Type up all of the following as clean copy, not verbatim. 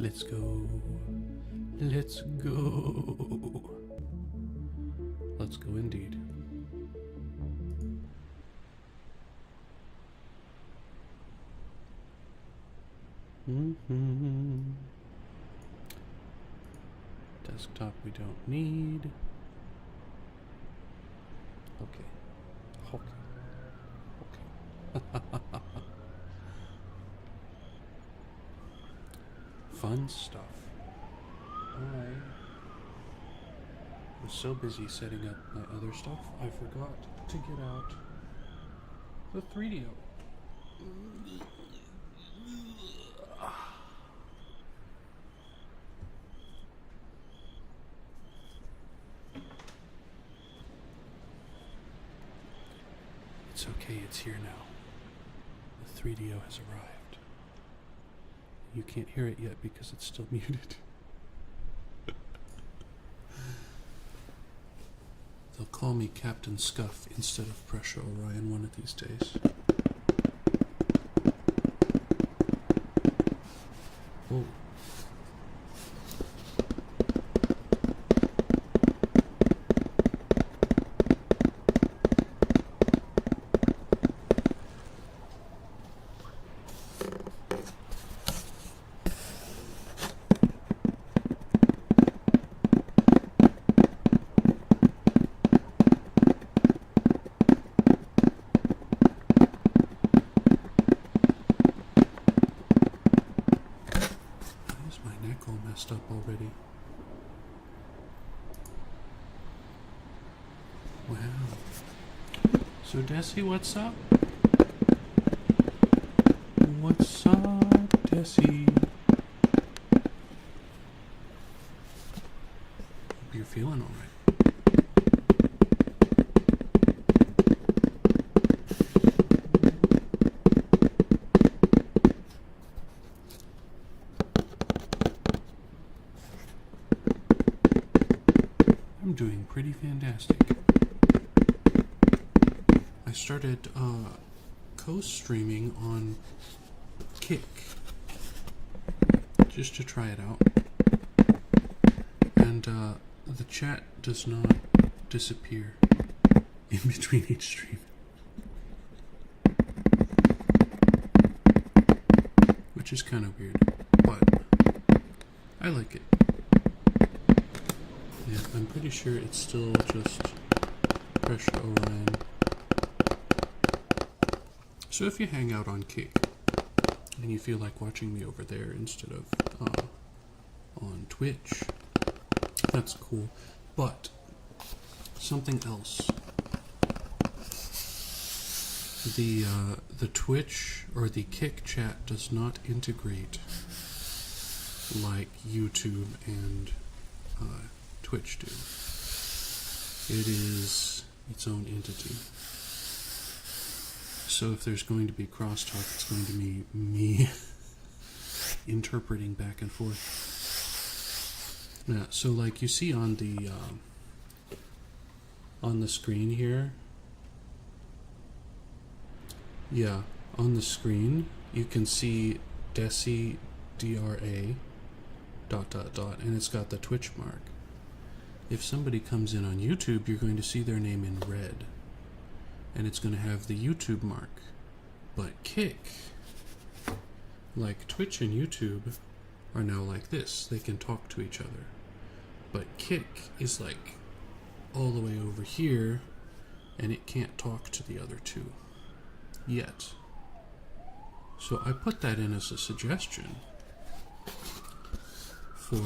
Let's go. Let's go. Let's go indeed. Desktop we don't need. Okay. Fun stuff. I was so busy setting up my other stuff, I forgot to get out the 3DO. It's okay, it's here now. The 3DO has arrived. You can't hear it yet because it's still muted. They'll call me Captain Scuff instead of Pressure Orion one of these days. Oh. Up already. Wow. So Desi, what's up? What's up, Desi? Hope you're feeling all right. Doing pretty fantastic. I started co-streaming on Kick just to try it out, and the chat does not disappear in between each stream, which is kind of weird, but I like it. Yeah, I'm pretty sure it's still just Pressure Orion. So if you hang out on Kick and you feel like watching me over there instead of on Twitch, that's cool. But something else The Twitch or the Kick chat does not integrate like YouTube and Twitch do. It is its own entity. So if there's going to be crosstalk, it's going to be me interpreting back and forth. Yeah, so like you see on the screen here. Yeah, on the screen you can see Desi DRA ... and it's got the Twitch mark. If somebody comes in on YouTube, you're going to see their name in red, and it's going to have the YouTube mark. But Kick, like Twitch and YouTube, are now like this. They can talk to each other. But Kick is like all the way over here, and it can't talk to the other two yet. So I put that in as a suggestion for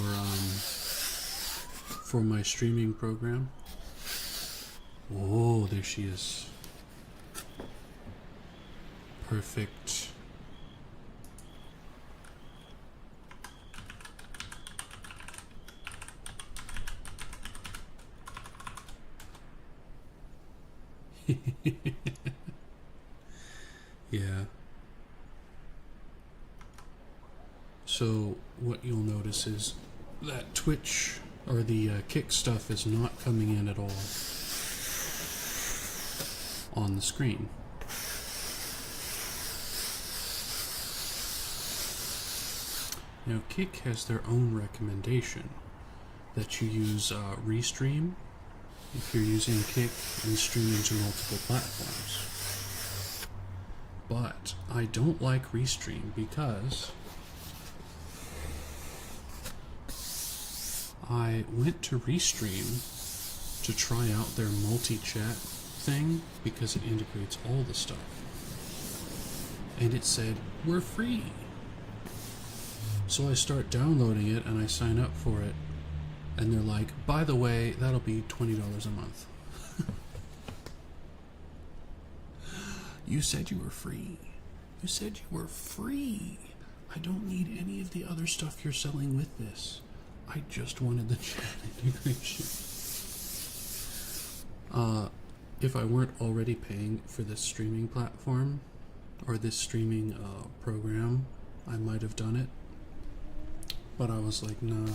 my streaming program. Oh, there she is. Perfect. Yeah. So what you'll notice is that Twitch or the Kick stuff is not coming in at all on the screen. Now Kick has their own recommendation that you use Restream if you're using Kick and streaming to multiple platforms. But I don't like Restream because I went to Restream to try out their multi-chat thing because it integrates all the stuff. And it said, we're free. So I start downloading it and I sign up for it. And they're like, by the way, that'll be $20 a month. You said you were free. You said you were free. I don't need any of the other stuff you're selling with this. I just wanted the chat integration. If I weren't already paying for this streaming platform or this streaming program, I might have done it. But I was like, nah.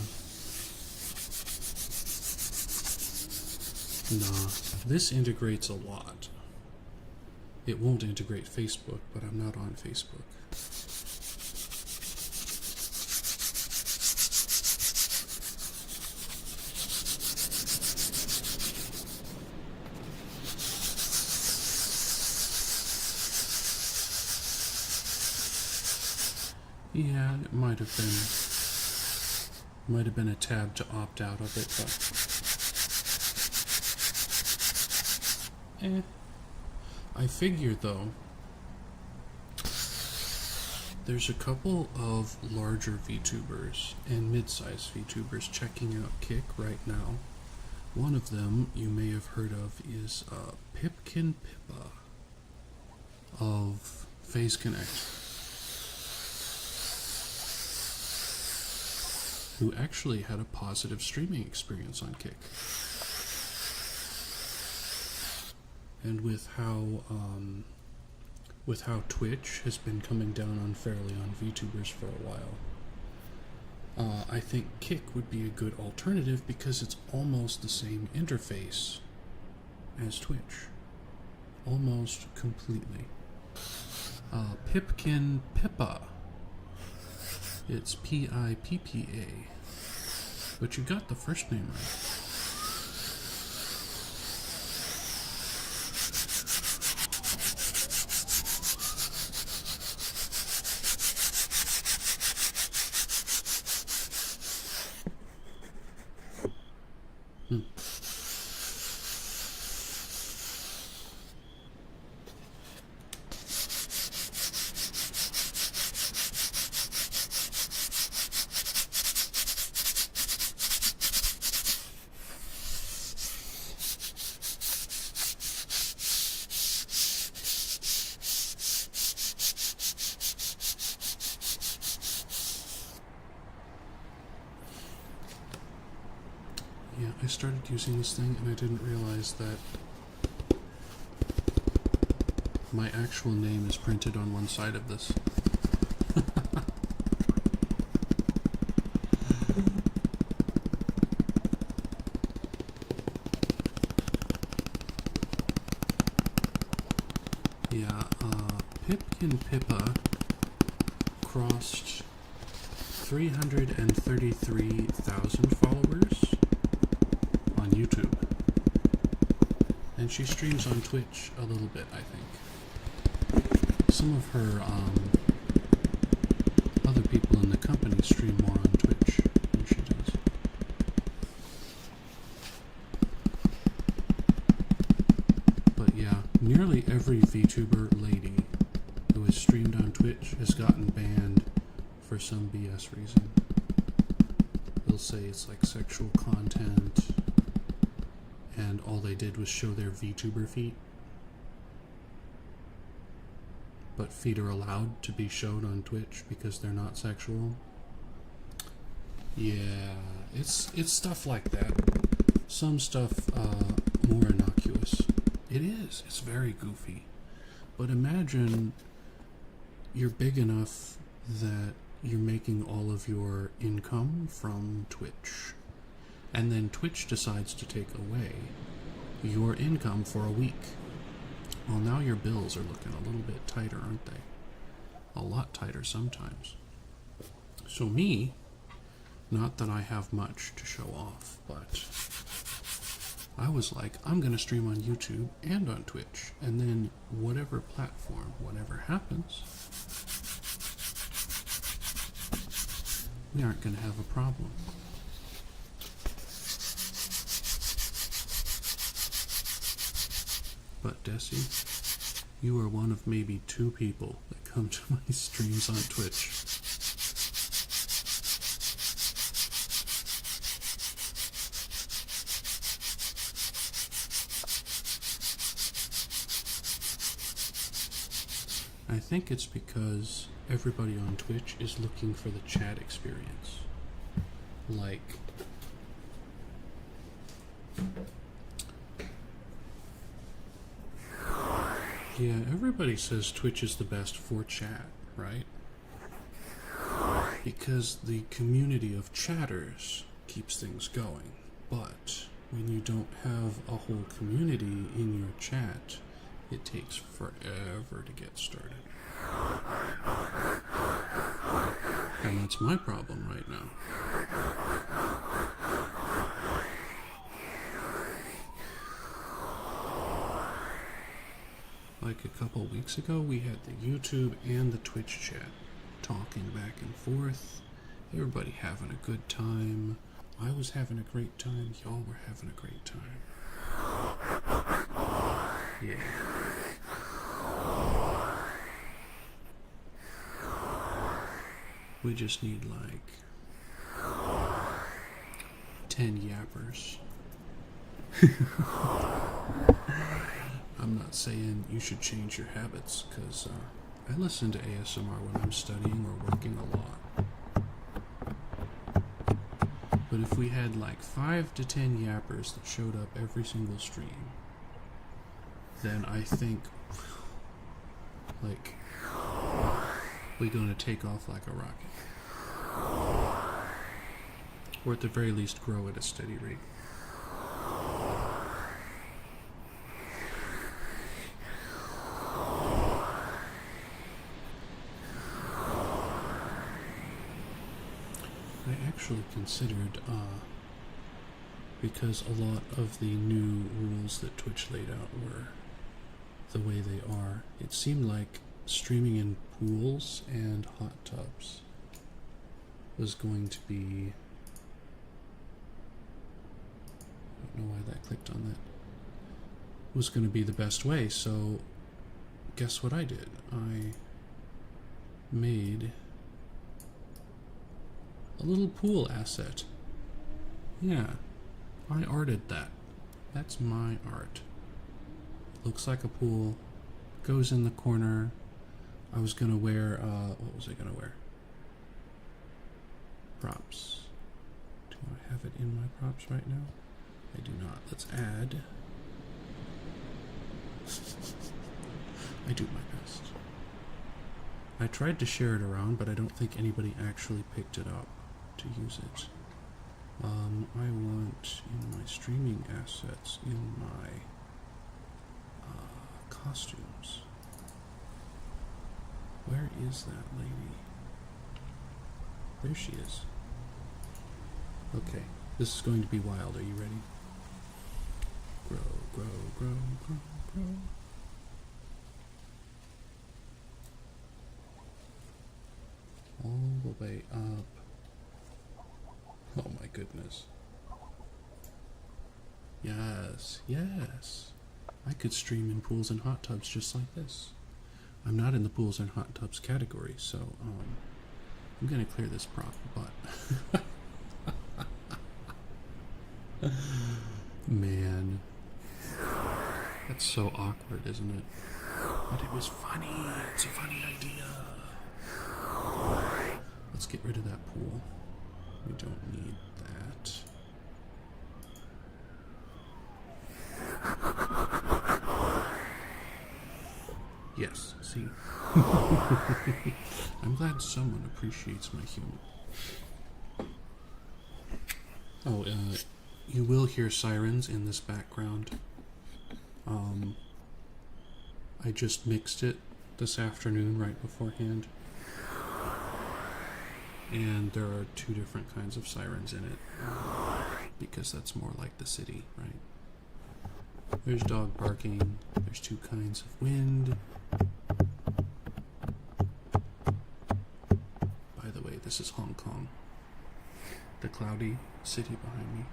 This integrates a lot. It won't integrate Facebook, but I'm not on Facebook. Yeah, it might have been a tab to opt out of it, but I figure though there's a couple of larger VTubers and mid-sized VTubers checking out Kick right now. One of them you may have heard of is Pipkin Pippa of Phase Connect, who actually had a positive streaming experience on Kick. And with how Twitch has been coming down unfairly on VTubers for a while, I think Kick would be a good alternative because it's almost the same interface as Twitch. Almost completely. Pipkin Pippa. It's Pippa. But you got the first name right. started using this thing and I didn't realize that my actual name is printed on one side of this. Yeah, Pipkin Pippa crossed 333,000 followers on YouTube. And she streams on Twitch a little bit, I think. Some of her other people in the company stream more on Twitch than she does. But yeah, nearly every VTuber lady who has streamed on Twitch has gotten banned for some BS reason. They'll say it's like sexual content, and all they did was show their VTuber feet. But feet are allowed to be showed on Twitch because they're not sexual. Yeah, it's stuff like that. Some stuff more innocuous. It is. It's very goofy. But imagine you're big enough that you're making all of your income from Twitch. And then Twitch decides to take away your income for a week. Well, now your bills are looking a little bit tighter, aren't they? A lot tighter sometimes. So me, not that I have much to show off, but I was like, I'm going to stream on YouTube and on Twitch. And then whatever platform, whatever happens, we aren't going to have a problem. But Desi, you are one of maybe 2 people that come to my streams on Twitch. I think it's because everybody on Twitch is looking for the chat experience. Like, yeah, everybody says Twitch is the best for chat, right? Because the community of chatters keeps things going. But when you don't have a whole community in your chat, it takes forever to get started. And that's my problem right now. Like a couple weeks ago, we had the YouTube and the Twitch chat talking back and forth. Everybody having a good time. I was having a great time. Y'all were having a great time. Yeah. We just need like 10 yappers. I'm not saying you should change your habits, because I listen to ASMR when I'm studying or working a lot. But if we had like 5 to 10 yappers that showed up every single stream, then I think, like, we're going to take off like a rocket. Or at the very least grow at a steady rate. I actually considered, because a lot of the new rules that Twitch laid out were the way they are, it seemed like streaming in pools and hot tubs was going to be... I don't know why that clicked on that. Was going to be the best way, so guess what I did? I made a little pool asset. Yeah, I arted that. That's my art. Looks like a pool, goes in the corner. I was gonna wear, what was I gonna wear? Props. Do I have it in my props right now? I do not. Let's add. I do my best. I tried to share it around, but I don't think anybody actually picked it up to use it. I want in my streaming assets, in my costumes. Where is that lady? There she is. Okay, this is going to be wild. Are you ready? Grow, grow, grow, grow, grow. All the way up. Oh my goodness. Yes, yes. I could stream in pools and hot tubs just like this. I'm not in the pools and hot tubs category, so I'm gonna clear this prop, but man, that's so awkward, isn't it? But it was funny. It's a funny idea. Let's get rid of that pool. We don't need that. Yes, see? I'm glad someone appreciates my humor. Oh, you will hear sirens in this background. I just mixed it this afternoon right beforehand. And there are 2 different kinds of sirens in it. Because that's more like the city, right? There's dog barking. There's 2 kinds of wind. By the way, this is Hong Kong. The cloudy city behind me.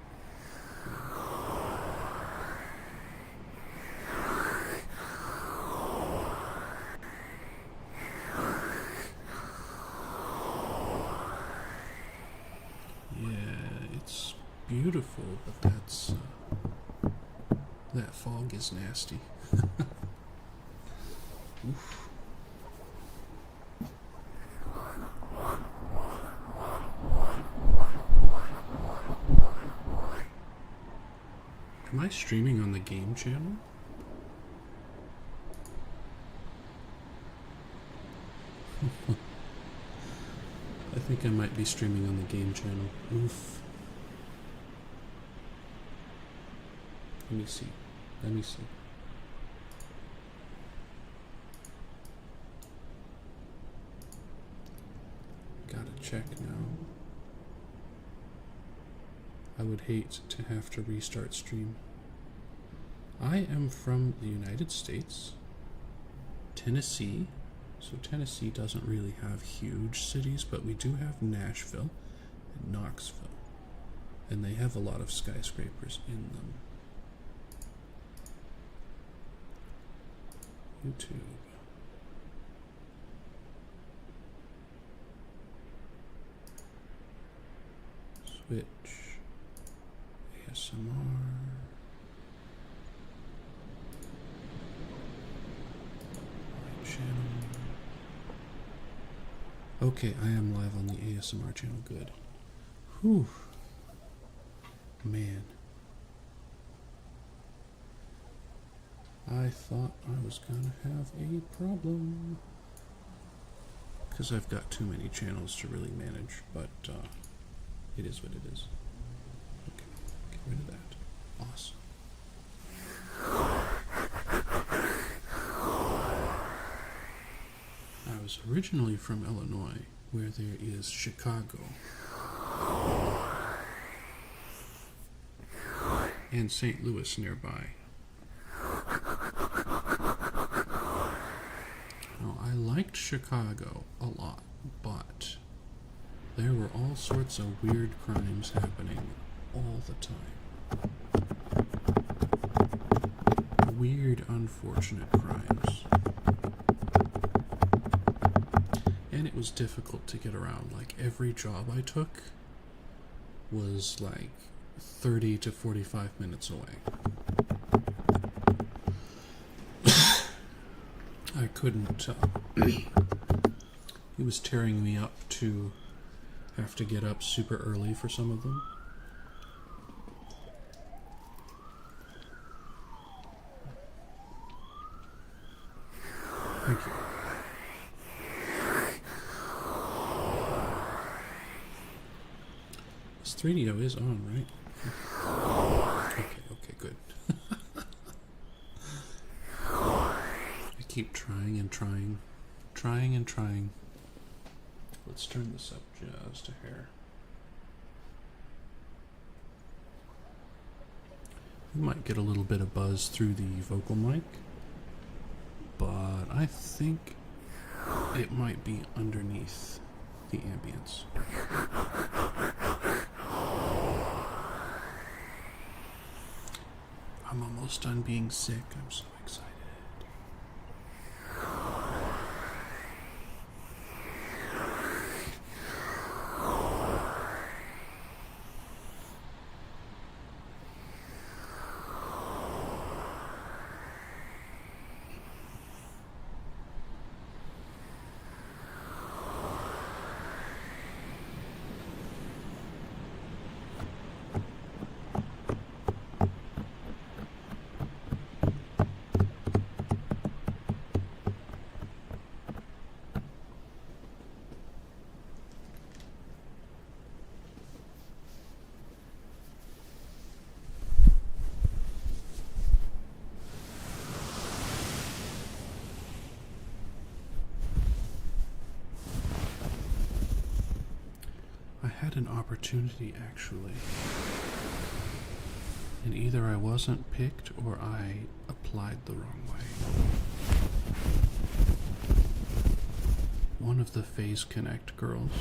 Beautiful, but that's that fog is nasty. Oof. Am I streaming on the game channel? I think I might be streaming on the game channel. Oof. Let me see. Let me see. Gotta check now. I would hate to have to restart stream. I am from the United States, Tennessee. So Tennessee doesn't really have huge cities, but we do have Nashville and Knoxville. And they have a lot of skyscrapers in them. YouTube. Switch. ASMR. My channel. Okay, I am live on the ASMR channel. Good. Whew. Man. I thought I was gonna have a problem because I've got too many channels to really manage, but it is what it is. Okay, get rid of that. Awesome. I was originally from Illinois, where there is Chicago and St. Louis nearby. I liked Chicago a lot, but there were all sorts of weird crimes happening all the time. Weird, unfortunate crimes. And it was difficult to get around. Like, every job I took was like 30 to 45 minutes away. I couldn't, it was tearing me up to have to get up super early for some of them. Thank you. This 3DO is on, right? Okay, good. I keep trying and trying. Let's turn this up just a hair. You might get a little bit of buzz through the vocal mic, but I think it might be underneath the ambience. I'm almost done being sick. I'm so excited. I had an opportunity, actually, and either I wasn't picked or I applied the wrong way. One of the Phase Connect girls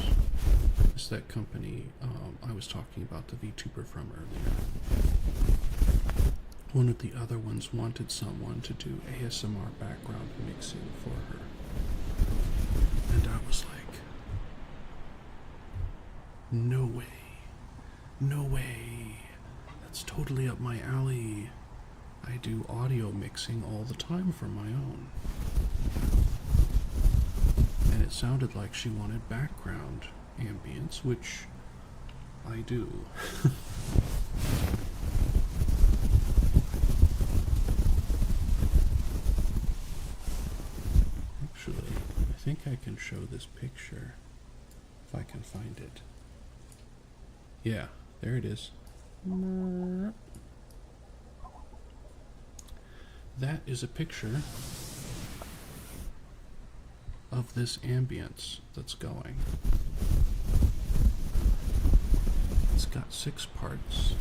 is that company I was talking about, the VTuber from earlier. One of the other ones wanted someone to do ASMR background mixing for her, and I was like, no way, that's totally up my alley. I do audio mixing all the time for my own. And it sounded like she wanted background ambience, which I do. Actually, I think I can show this picture if I can find it. Yeah, there it is. That is a picture of this ambience that's going. It's got 6 parts.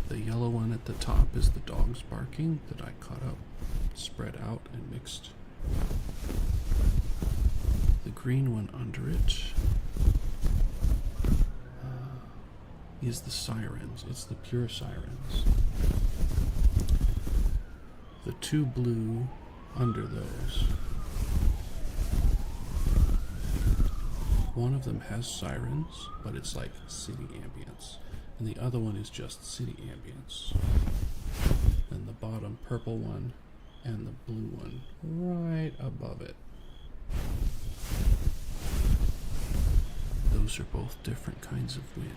The yellow one at the top is the dogs barking that I cut up, spread out, and mixed. The green one under it is the sirens. It's the pure sirens. The 2 blue under those. One of them has sirens, but it's like city ambience. And the other one is just city ambience. And the bottom purple one and the blue one right above it. Those are both different kinds of wind.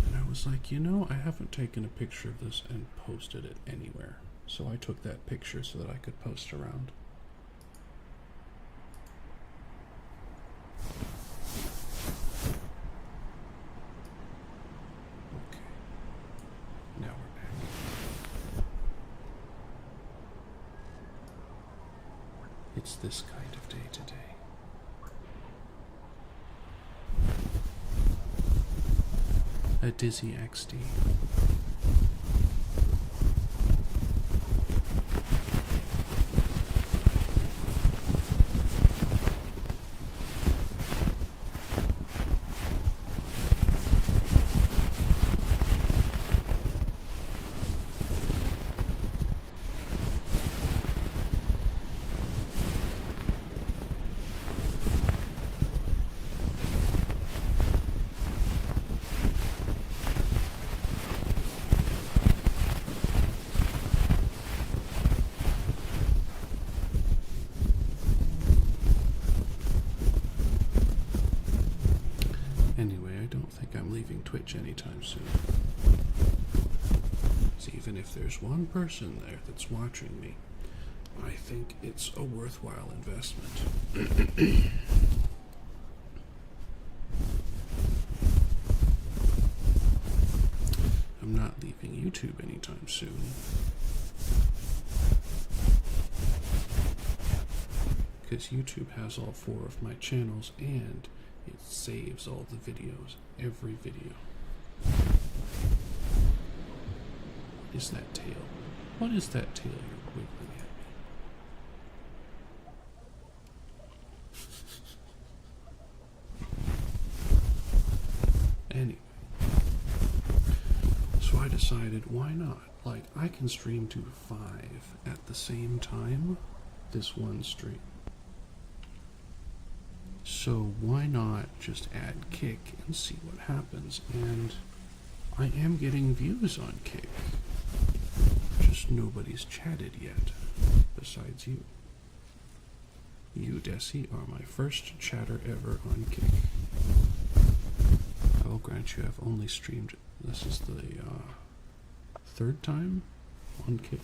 And I was like, I haven't taken a picture of this and posted it anywhere. So I took that picture so that I could post around. Okay. Now we're back. It's this kind of day today. A dizzy XD. Anyway, I don't think I'm leaving Twitch anytime soon. Because even if there's one person there that's watching me, I think it's a worthwhile investment. I'm not leaving YouTube anytime soon. Because YouTube has all 4 of my channels and it saves all the videos, every video. What is that tail? What is that tail you're wiggling at me? Anyway. So I decided, why not? Like, I can stream to 5 at the same time, this one stream. So why not just add Kick and see what happens? And I am getting views on Kick. Just nobody's chatted yet, besides you. You, Desi, are my first chatter ever on Kick. I will grant you I've only streamed, this is the 3rd time on Kick.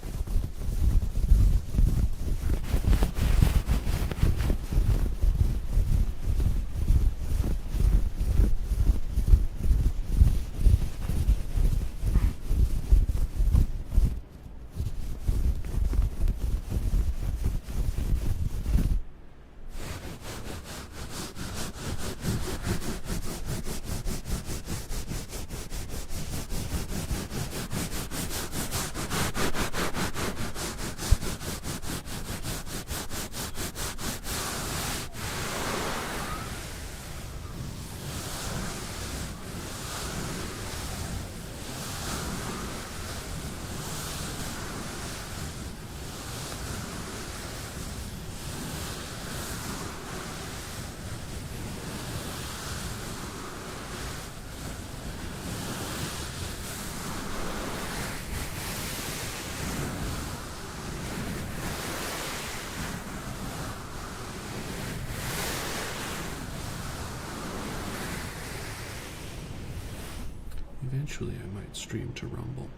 Eventually I might stream to Rumble.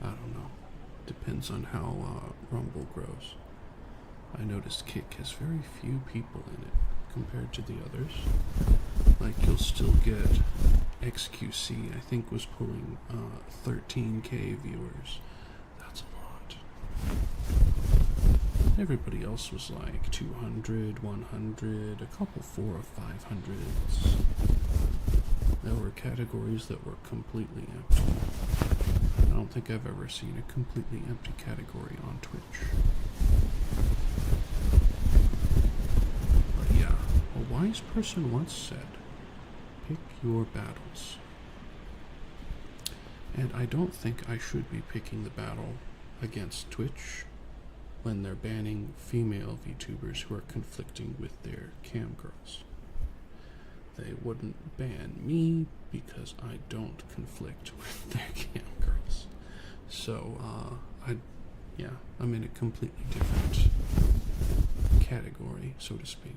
I don't know. Depends on how Rumble grows. I noticed Kick has very few people in it compared to the others. Like, you'll still get XQC, I think, was pulling 13k viewers. That's a lot. Everybody else was like 200, 100, a couple 400 or 500s. There were categories that were completely empty. I don't think I've ever seen a completely empty category on Twitch. But yeah, a wise person once said, pick your battles. And I don't think I should be picking the battle against Twitch when they're banning female VTubers who are conflicting with their cam girls. They wouldn't ban me because I don't conflict with their cam girls. So, I'm in a completely different category, so to speak.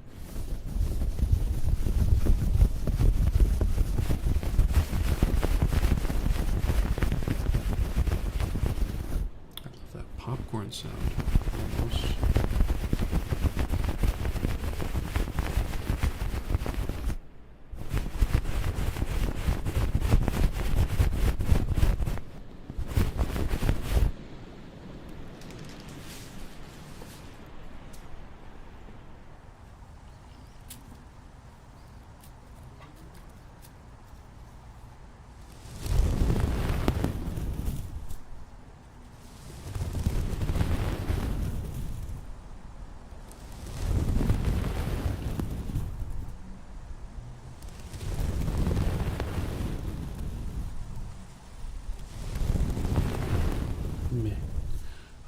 I love that popcorn sound, almost.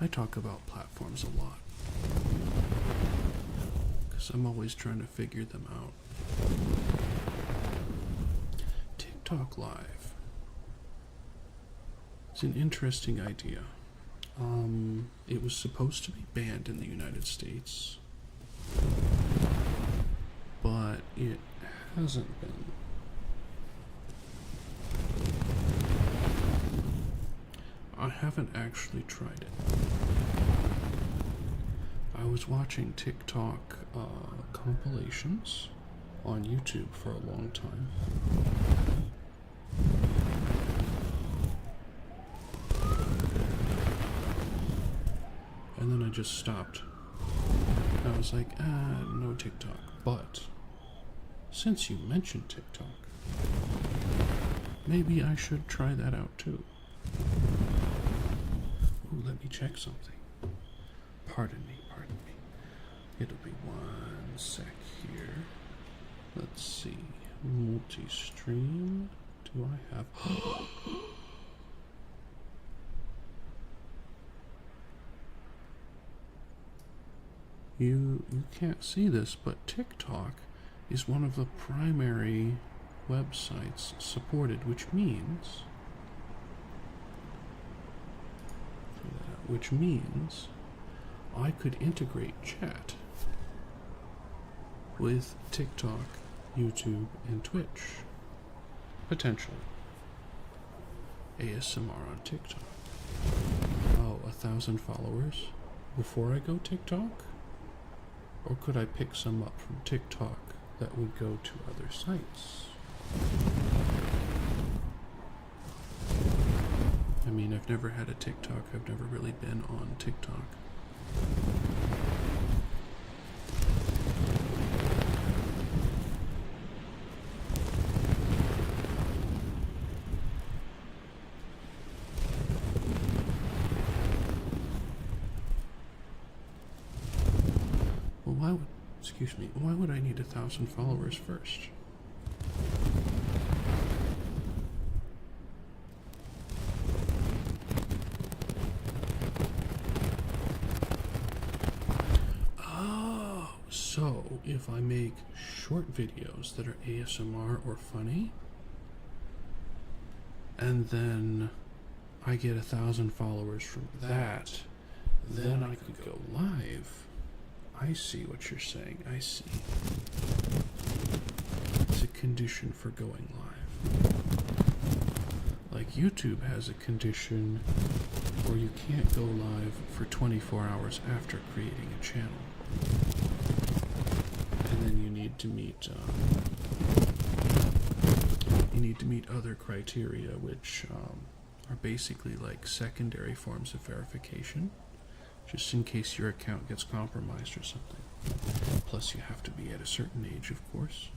I talk about platforms a lot because I'm always trying to figure them out. TikTok Live. It's an interesting idea. It was supposed to be banned in the United States, but it hasn't been. I haven't actually tried it. I was watching TikTok compilations on YouTube for a long time. And then I just stopped. I was like, no TikTok. But since you mentioned TikTok, maybe I should try that out too. Ooh, let me check something. Pardon me. It'll be one sec here. Let's see. Multi-stream. Do I have... You can't see this, but TikTok is one of the primary websites supported, which means I could integrate chat with TikTok, YouTube, and Twitch. Potentially. ASMR on TikTok. Oh, 1,000 followers before I go TikTok? Or could I pick some up from TikTok that would go to other sites? I mean, I've never had a TikTok. I've never really been on TikTok. Well, why would I need 1,000 followers first? So, if I make short videos that are ASMR or funny, and then I get 1,000 followers from that, then I could go live. I see what you're saying. I see. It's a condition for going live. Like YouTube has a condition where you can't go live for 24 hours after creating a channel. And then you need to meet other criteria, which are basically like secondary forms of verification, just in case your account gets compromised or something. Plus, you have to be at a certain age, of course.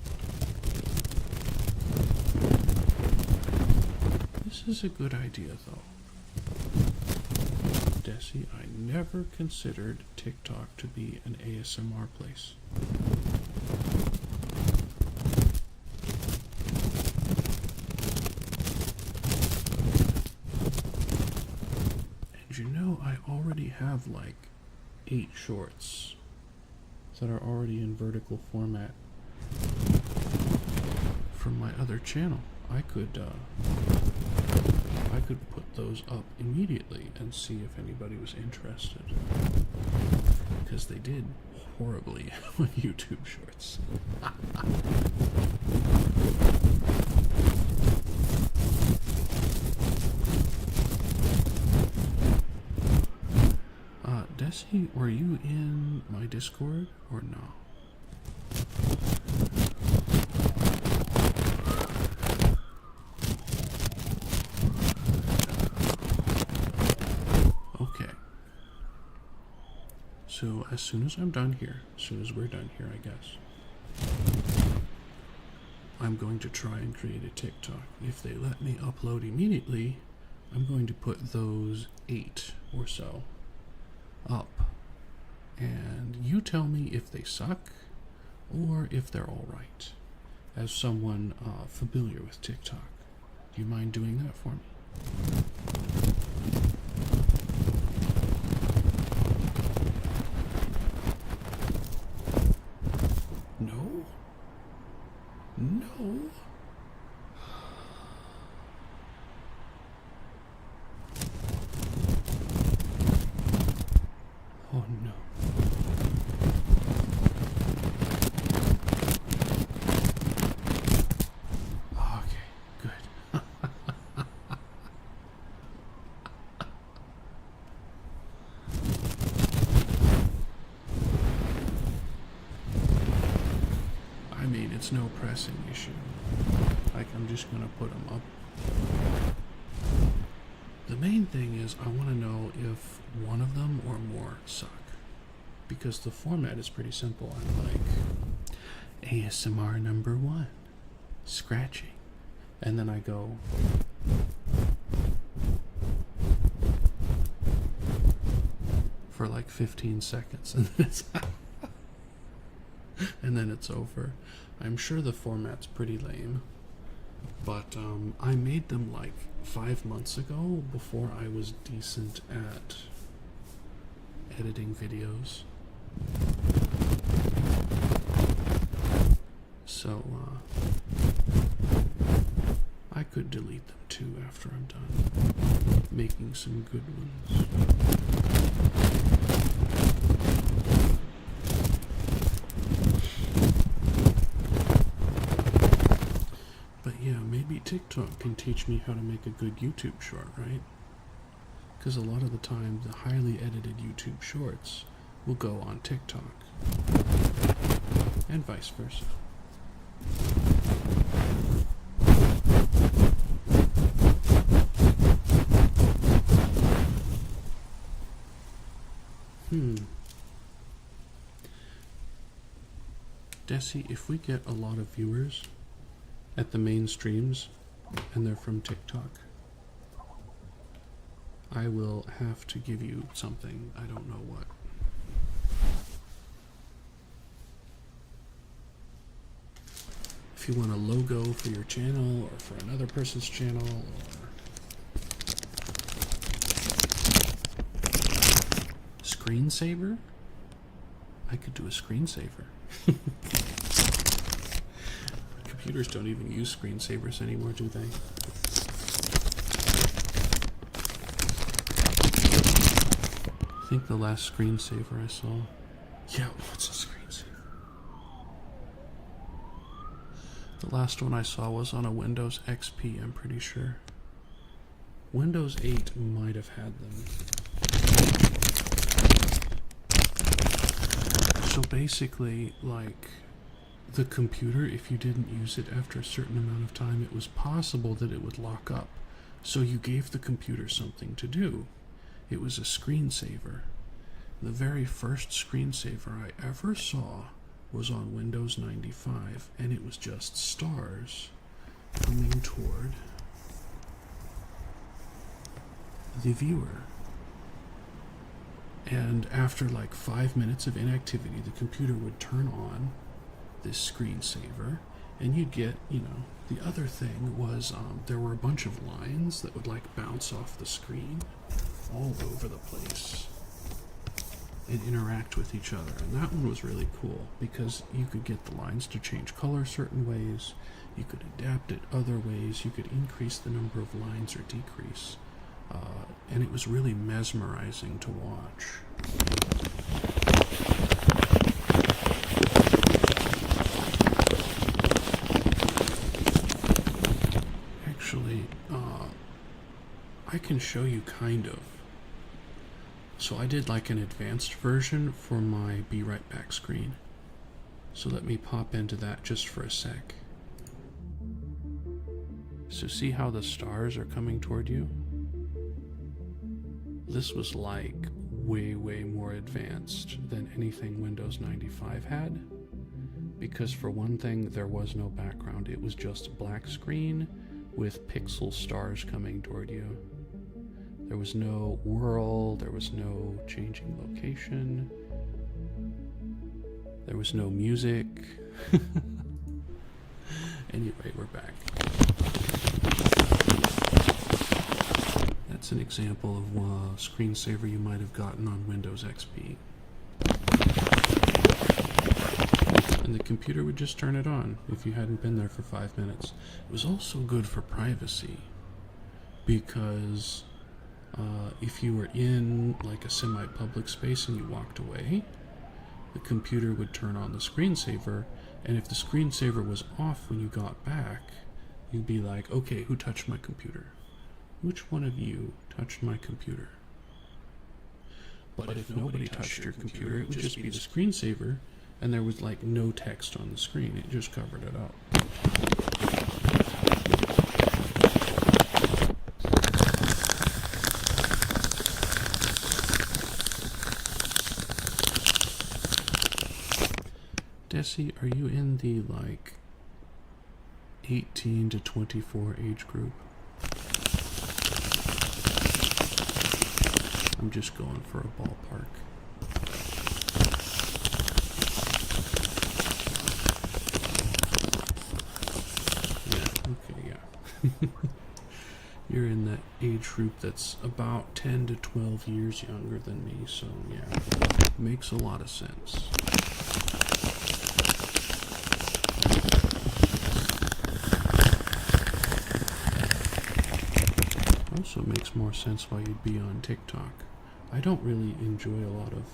This is a good idea, though. Desi, I never considered TikTok to be an ASMR place. And you know, I already have like 8 shorts that are already in vertical format from my other channel. I could put those up immediately and see if anybody was interested, because they did horribly on YouTube Shorts. Desi, were you in my Discord or no? Okay. So as soon as I'm done here, as soon as we're done here, I guess, I'm going to try and create a TikTok. If they let me upload immediately, I'm going to put those 8 or so up, and you tell me if they suck or if they're all right. As someone familiar with TikTok, do you mind doing that for me? No? No? Oh no. Okay, good. it's no pressing issue. Like, I'm just gonna put them up. The main thing is I want to know if one of them or more suck. Because the format is pretty simple. I'm like, ASMR number 1, scratching. And then I go, for like 15 seconds, and then it's over. I'm sure the format's pretty lame, but I made them like 5 months ago, before I was decent at editing videos. So I could delete them too after I'm done making some good ones. But yeah, maybe TikTok can teach me how to make a good YouTube short, right? Because a lot of the time, the highly edited YouTube shorts will go on TikTok. And vice versa. Desi, if we get a lot of viewers at the main streams and they're from TikTok, I will have to give you something. I don't know what. If you want a logo for your channel or for another person's channel, or screensaver, I could do a screensaver. Computers don't even use screensavers anymore, do they? I think the last screensaver I saw. Yeah, what's a screensaver? The last one I saw was on a Windows XP, I'm pretty sure. Windows 8 might have had them. So basically, like, the computer, if you didn't use it after a certain amount of time, it was possible that it would lock up. So you gave the computer something to do. It was a screensaver. The very first screensaver I ever saw was on Windows 95, and it was just stars coming toward the viewer. And after like 5 minutes of inactivity, the computer would turn on this screensaver, and you'd get, you know, the other thing was there were a bunch of lines that would like bounce off the screen all over the place and interact with each other. And that one was really cool because you could get the lines to change color certain ways, you could adapt it other ways, you could increase the number of lines or decrease. And it was really mesmerizing to watch. Actually, I can show you kind of. So I did like an advanced version for my Be Right Back screen. So let me pop into that just for a sec. So see how the stars are coming toward you? This was like way more advanced than anything Windows 95 had, because for one thing, there was no background. It was just a black screen with pixel stars coming toward you. There was no whirl, there was no changing location, there was no music. Anyway, we're back. That's an example of a screensaver you might have gotten on Windows XP. And the computer would just turn it on if you hadn't been there for 5 minutes. It was also good for privacy, because if you were in like a semi-public space and you walked away, the computer would turn on the screensaver, and if the screensaver was off when you got back, you'd be like, okay, who touched my computer? Which one of you touched my computer? But if nobody touched your computer, it would just be the screensaver, and there was like no text on the screen. It just covered it up. Desi, are you in the like 18 to 24 age group? I'm just going for a ballpark. Yeah, okay, yeah. You're in that age group that's about 10 to 12 years younger than me, so yeah, makes a lot of sense. Also makes more sense why you'd be on TikTok. I don't really enjoy a lot of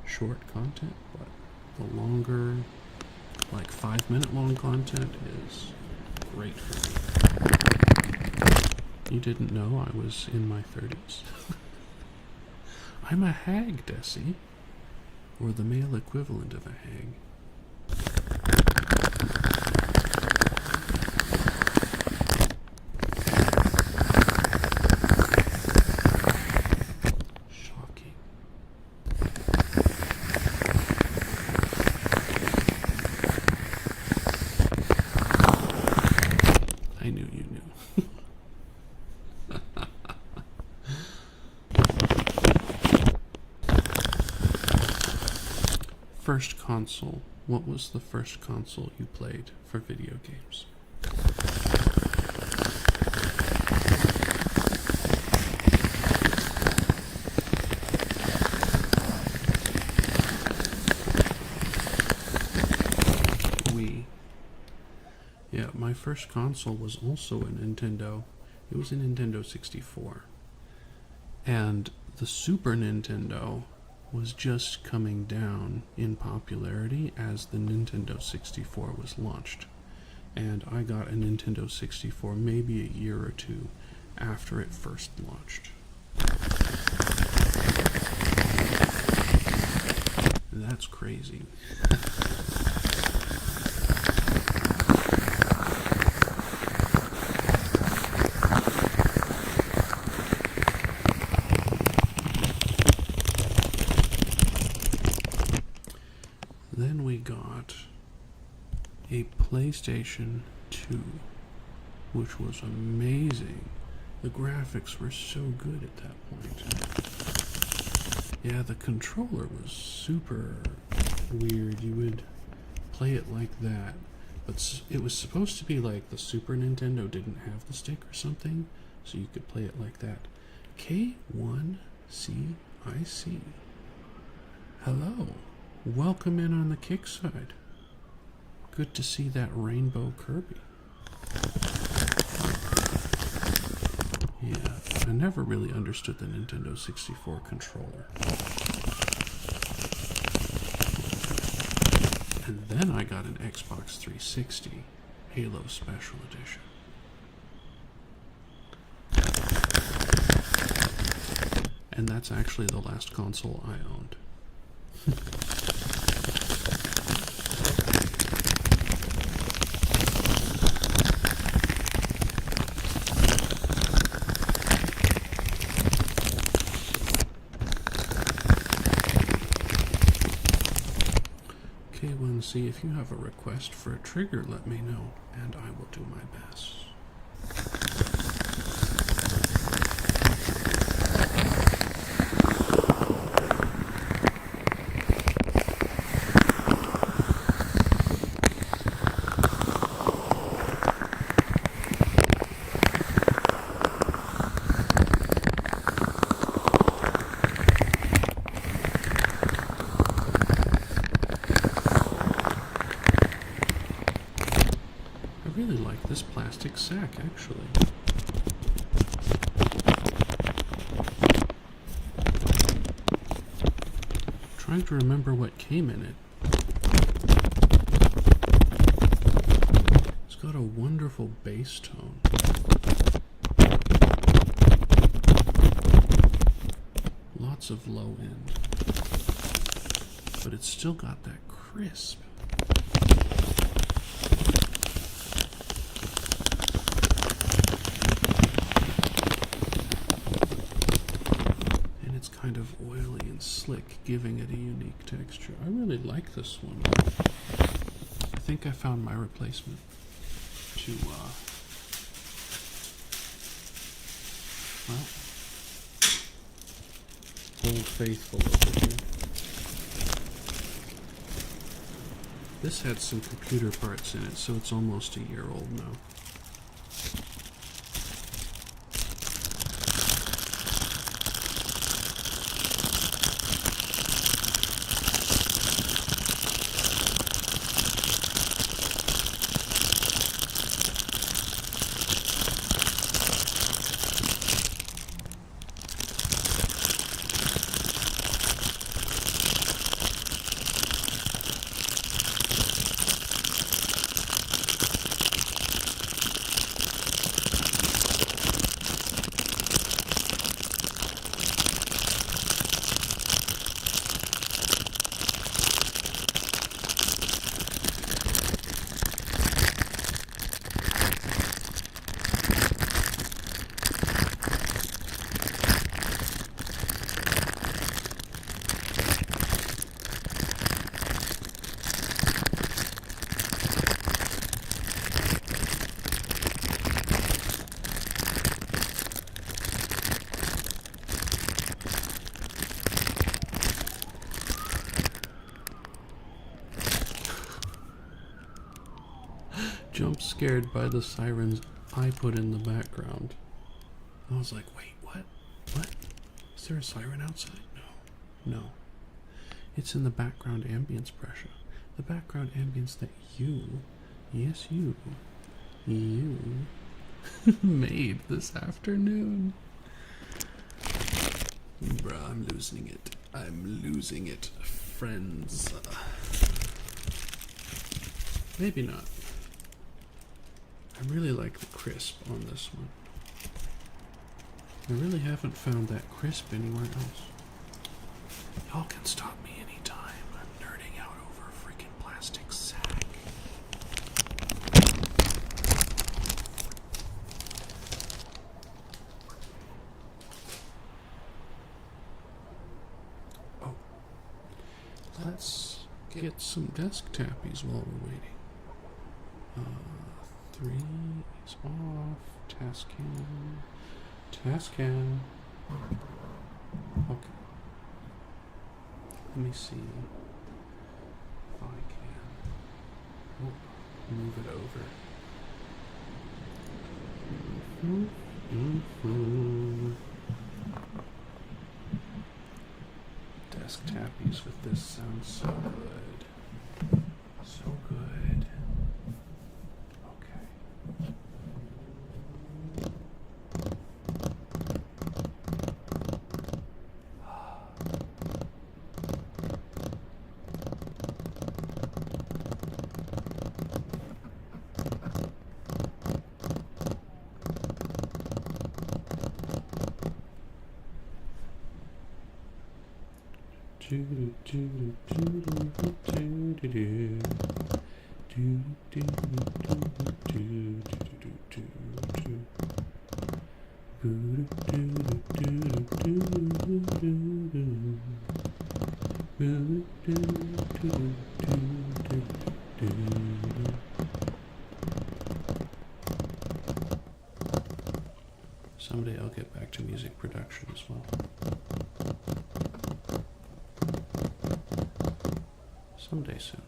short content, but the longer, like 5-minute long content is great for me. You didn't know I was in my 30s? I'm a hag, Desi. Or the male equivalent of a hag. I knew you knew. First console. What was the first console you played for video games? Wii. Yeah, my first console was also a Nintendo. It was a Nintendo 64. And the Super Nintendo was just coming down in popularity as the Nintendo 64 was launched. And I got a Nintendo 64 maybe a year or two after it first launched. That's crazy. Then we got a PlayStation 2, which was amazing. The graphics were so good at that point. Yeah, the controller was super weird. You would play it like that, but it was supposed to be like the Super Nintendo didn't have the stick or something, so you could play it like that. K1CIC. Hello. Welcome in on the kick side. Good to see that rainbow Kirby. Yeah, I never really understood the Nintendo 64 controller. And then I got an Xbox 360 Halo Special Edition. And that's actually the last console I owned. K1C, if you have a request for a trigger, let me know, and I will do my best. I really like this plastic sack, actually. Trying to remember what came in it. It's got a wonderful bass tone. Lots of low end. but it's still got that crisp. And it's kind of oily and slick, giving it a unique texture. I really like this one. I think I found my replacement to, well, Old Faithful over here. This had some computer parts in it, so it's almost a year old now. Jump scared by the sirens I put in the background. I was like, wait, what? What? Is there a siren outside? No. No. It's in the background ambience pressure. The background ambience that you, yes you made this afternoon. Bruh, I'm losing it. I'm losing it, friends. Maybe not. I really like the crisp on this one. I really haven't found that crisp anywhere else. Y'all can stop me anytime. I'm nerding out over a freaking plastic sack. Oh. Let's get some desk tappies while we're waiting. 3 is off. Tascam. Okay. Let me see if I can move it over. Desk tappies with this sound so good. So good. Someday I'll get back to music production as well. Someday soon.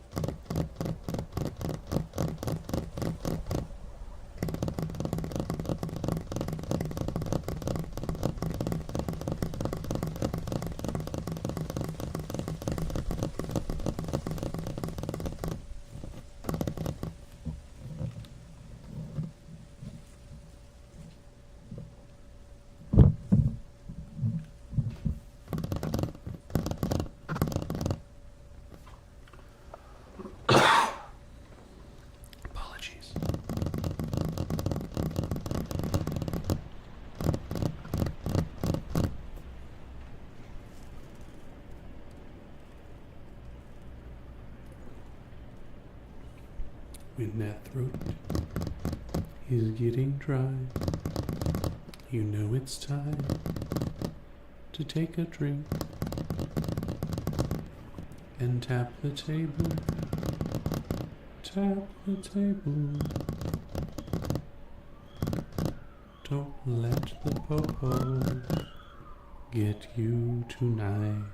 When that throat is getting dry, you know it's time to take a drink and tap the table, tap the table. Don't let the popo get you tonight.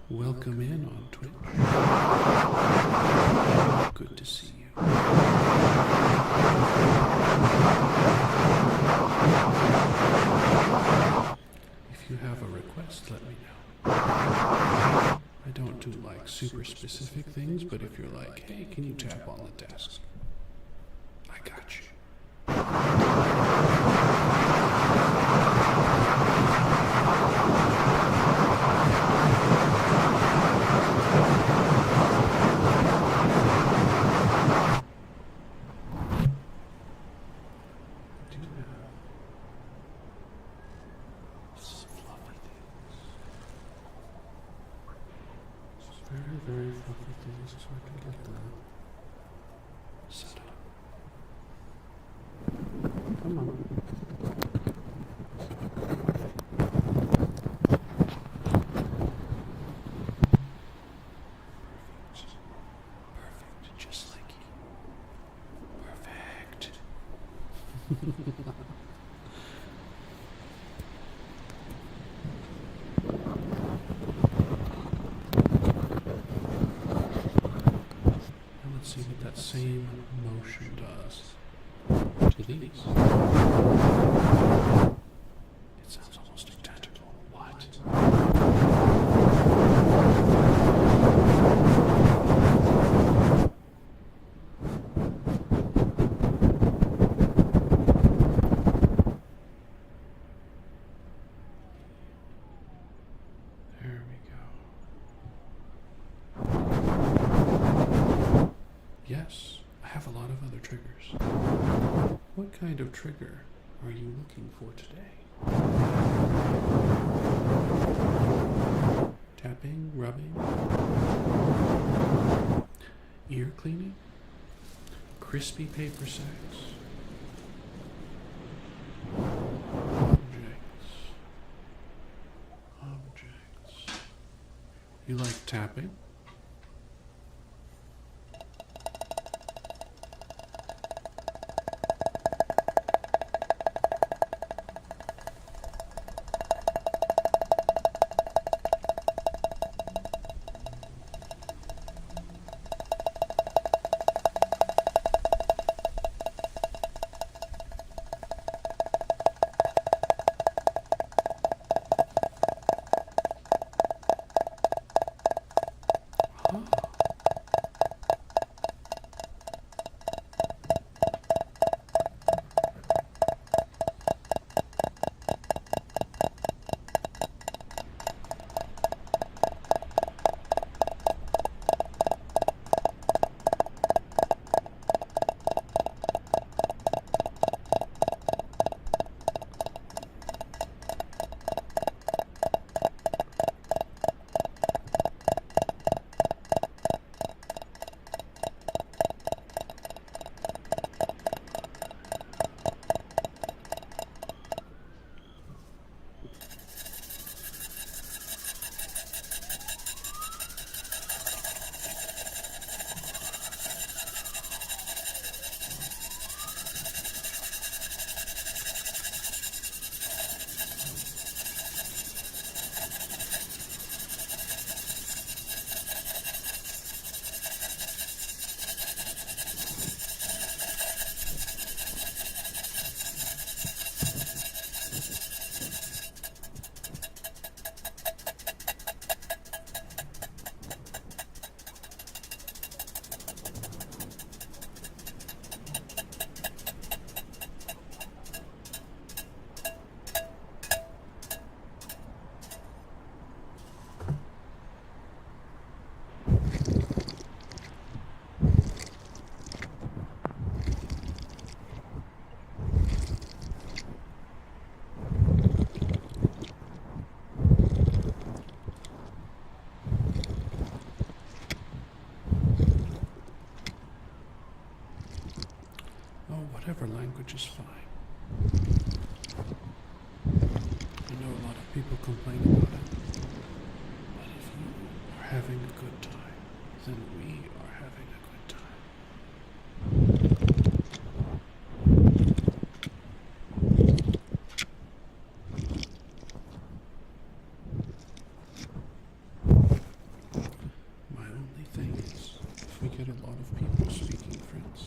Welcome in on Twitch. Good to see you. If you have a request, let me know. I don't do like super specific things, but if you're like, hey, can you tap on the desk? I got you. Very fluffy things so I can get the set up. Now let's see what that same motion does to these. It sounds almost identical. What? There we go. Yes, I have a lot of other triggers. What kind of trigger are you looking for today? Tapping, rubbing, ear cleaning, crispy paper sacks, objects. You like tapping? Whatever language is fine. I know a lot of people complain about it, but if you are having a good time, then we are having a good time. My only thing is, if we get a lot of people speaking French,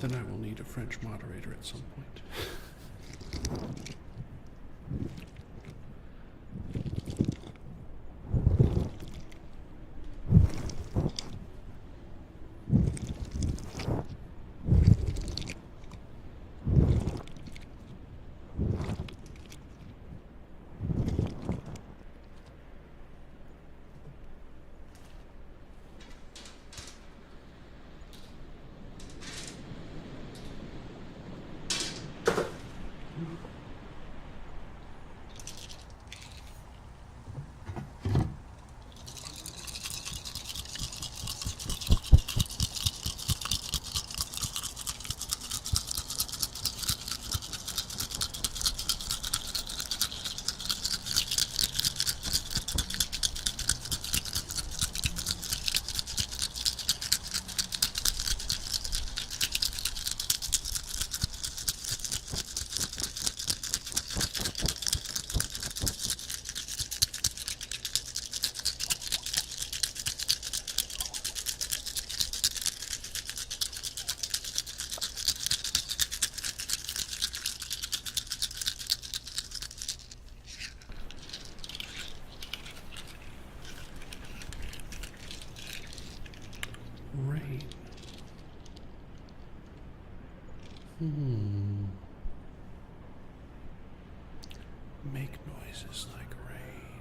then I will need a French moderator at some point. rain. Make noises like rain.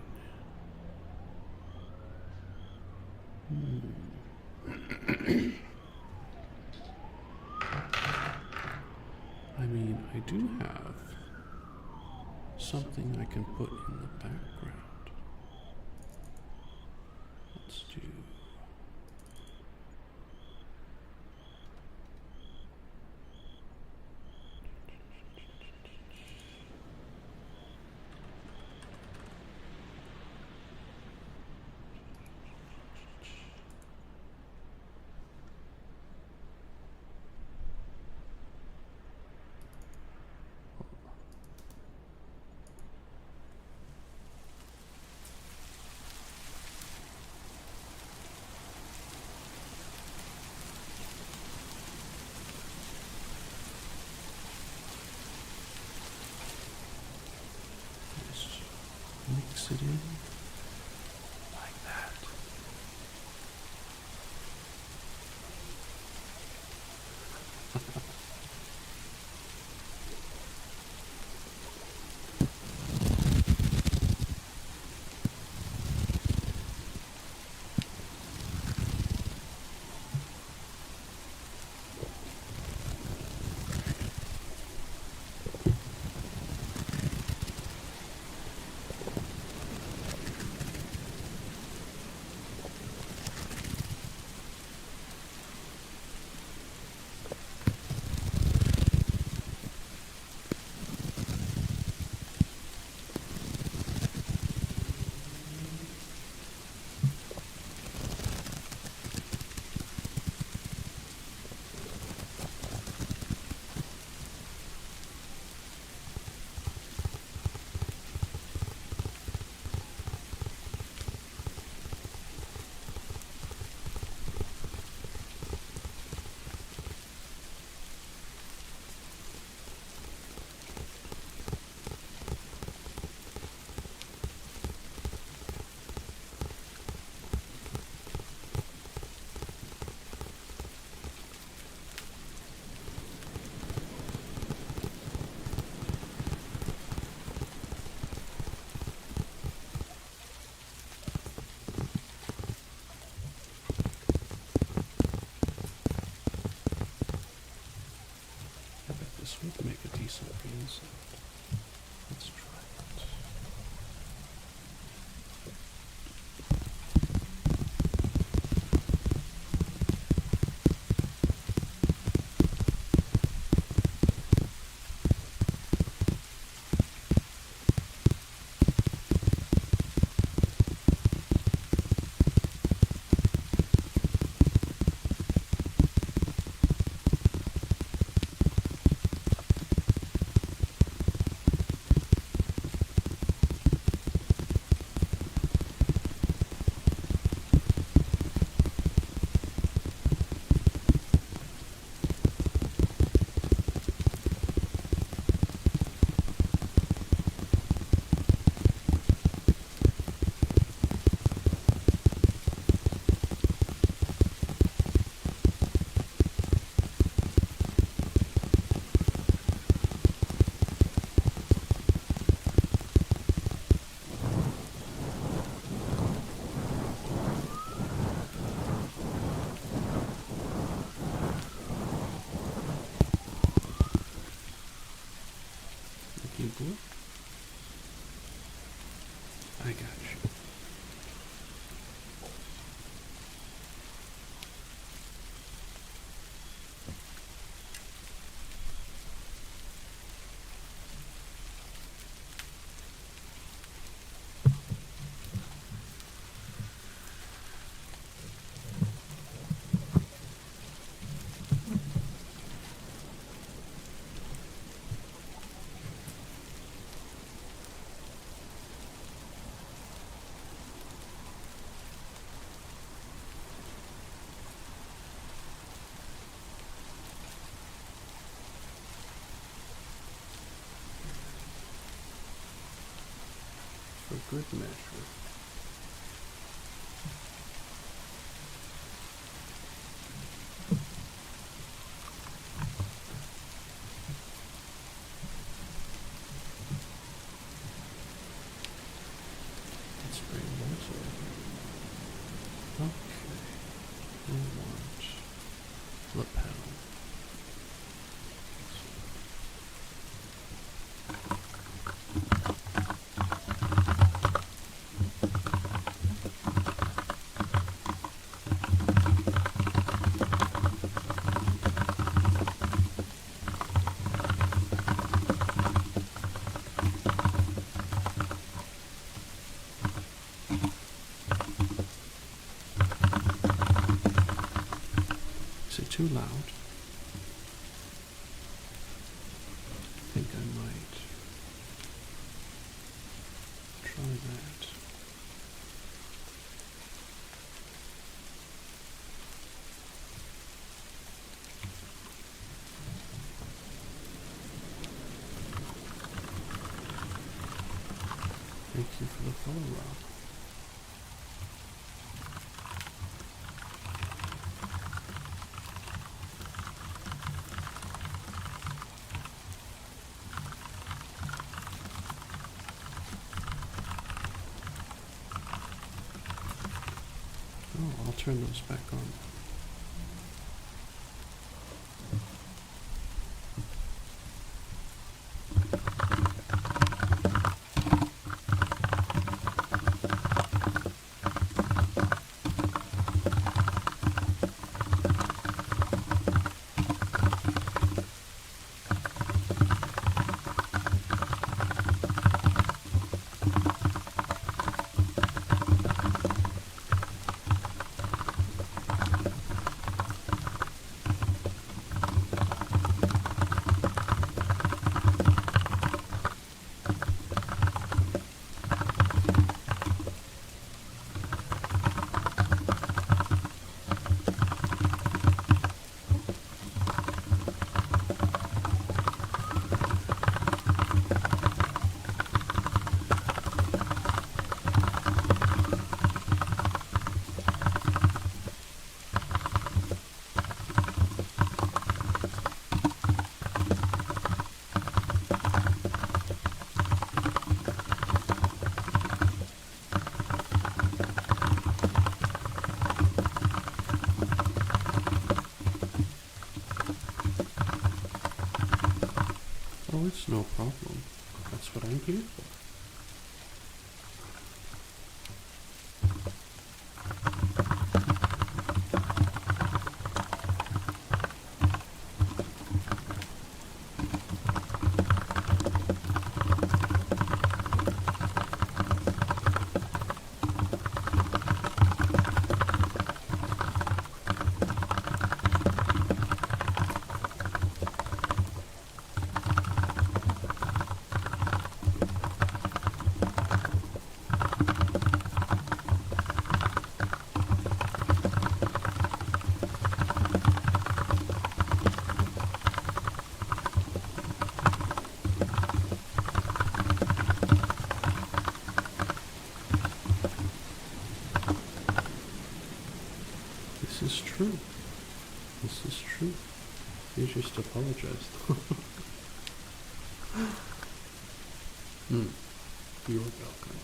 I mean, I do have something I can put in the background. Let's do. Mix it in like that. This would make a decent green sound. Let's try it. Blue? I got you. For good measure. lapel. Is it too loud? I think I might try that. Thank you for the follow, Rob. Oh, I'll turn those back on. Oh, it's no problem. That's what I'm here for. This is true. This is true. You just apologized. You're welcome.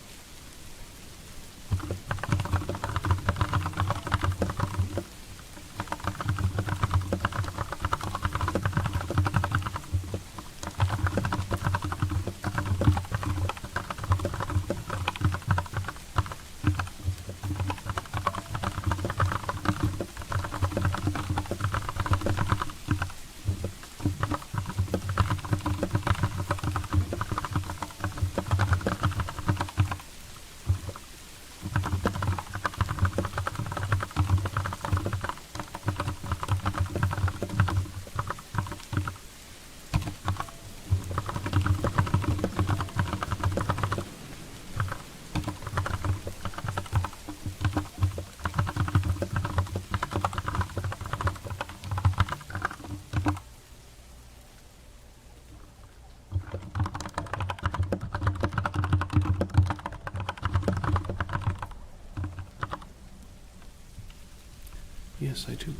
Yes, I do.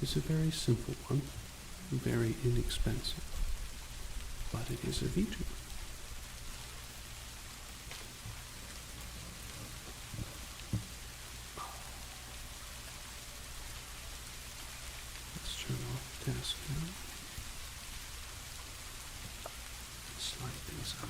It's a very simple one, very inexpensive, but it is a V2. desk now. Slide these out.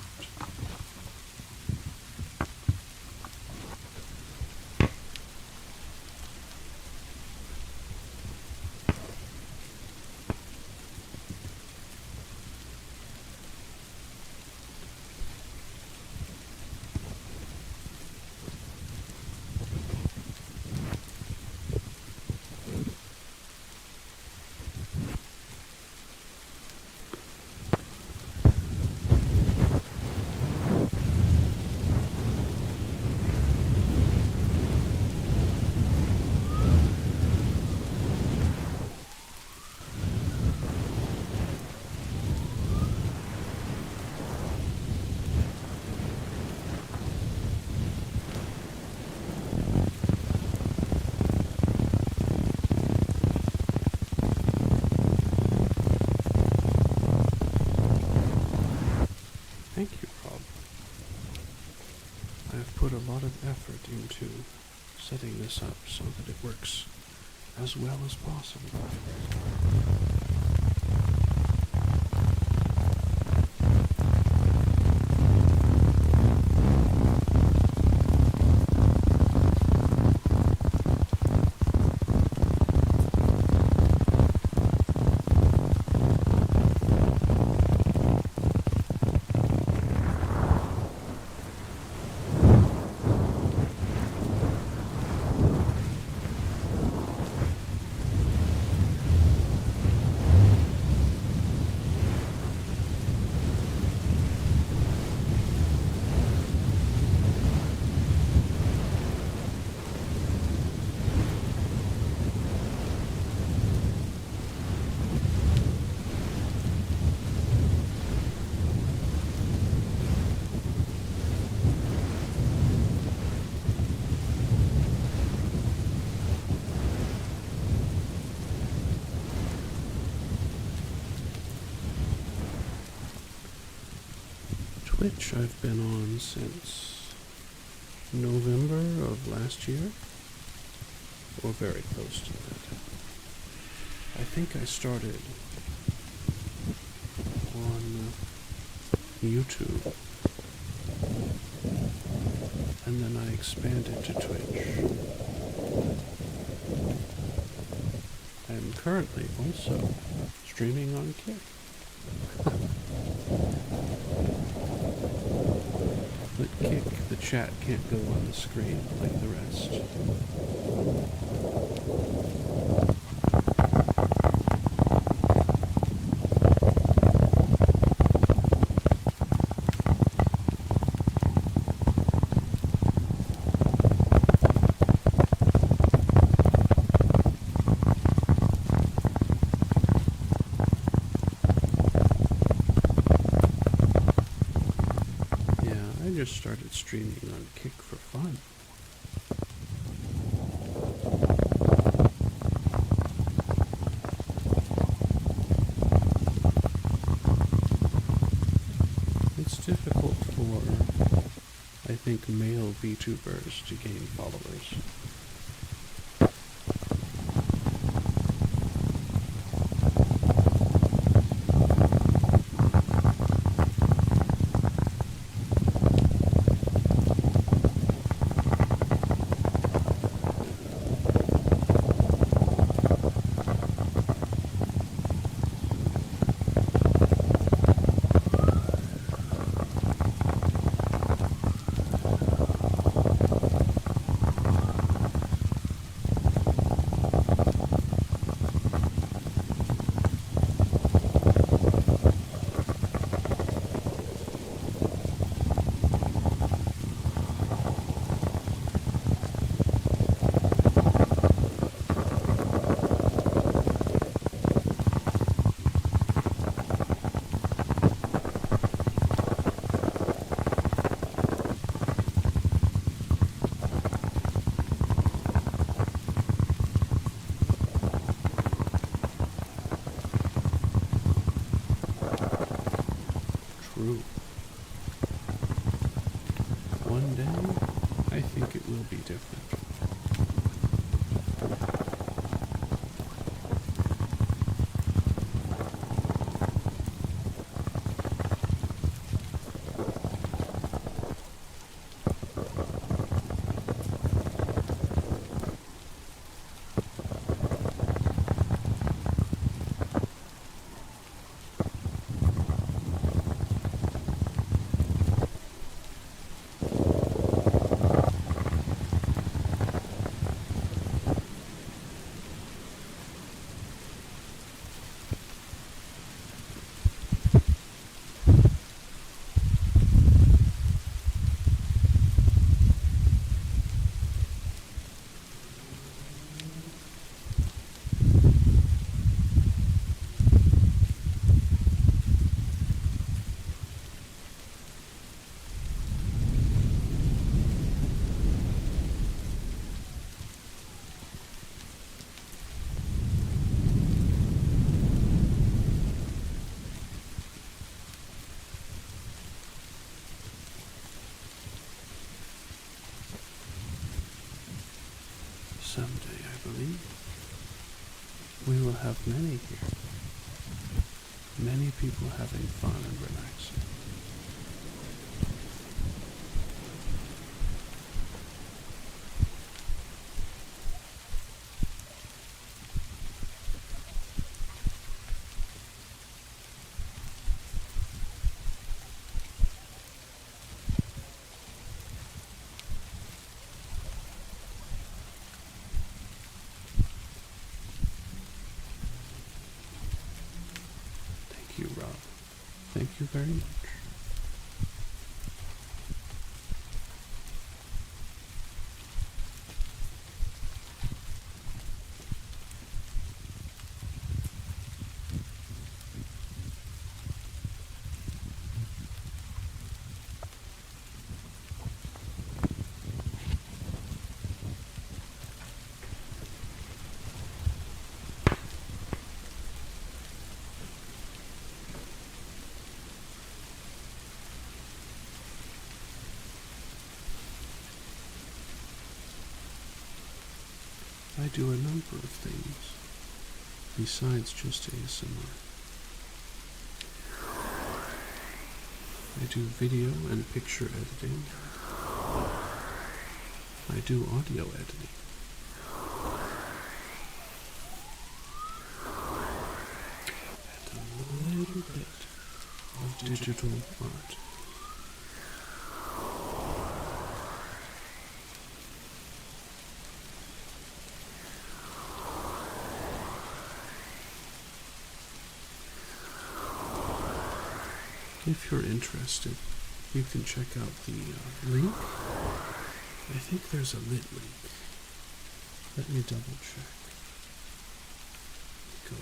Thank you, Rob. I've put a lot of effort into setting this up so that it works as well as possible. Twitch I've been on since November of last year, or very close to that. I think I started on YouTube, and then I expanded to Twitch. I am currently also streaming on Kick. But Kick, the chat can't go on the screen like the rest. I just started streaming on Kick for fun. It's difficult for, I think, male VTubers to gain followers. Someday, I believe, we will have many here. Many people having fun and relaxing. Thank you, Rob. Thank you very much. I do a number of things besides just ASMR. I do video and picture editing. I do audio editing. And a little bit of digital art. If you're interested, you can check out the link. I think there's a lit link. Let me double check. Go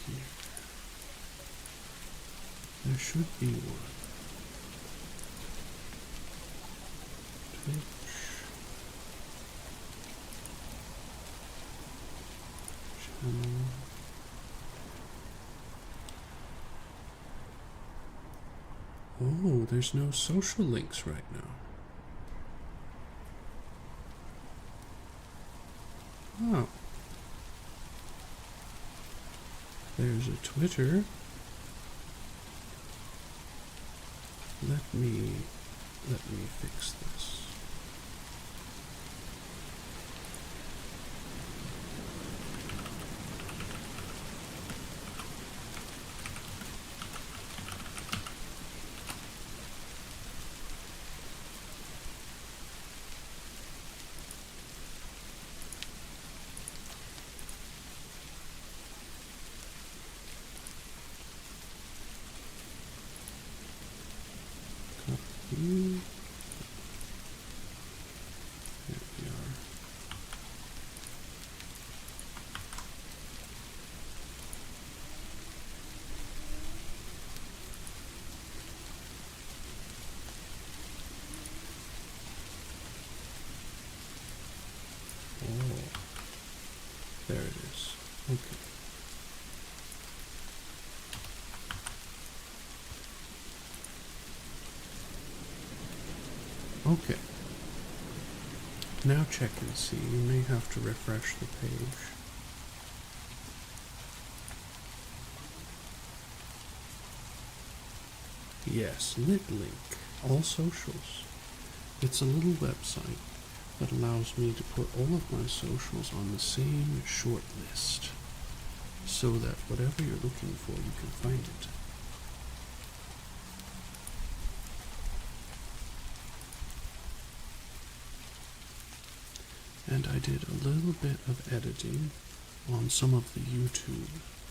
here. There should be one. Twitch. Channel. Oh, there's no social links right now. Oh. There's a Twitter. Let me fix this. Copy. There we are. Oh, there it is. Okay. Okay. Now check and see. You may have to refresh the page. Yes, lit link. All socials. It's a little website that allows me to put all of my socials on the same short list, so that whatever you're looking for, you can find it. And I did a little bit of editing on some of the YouTube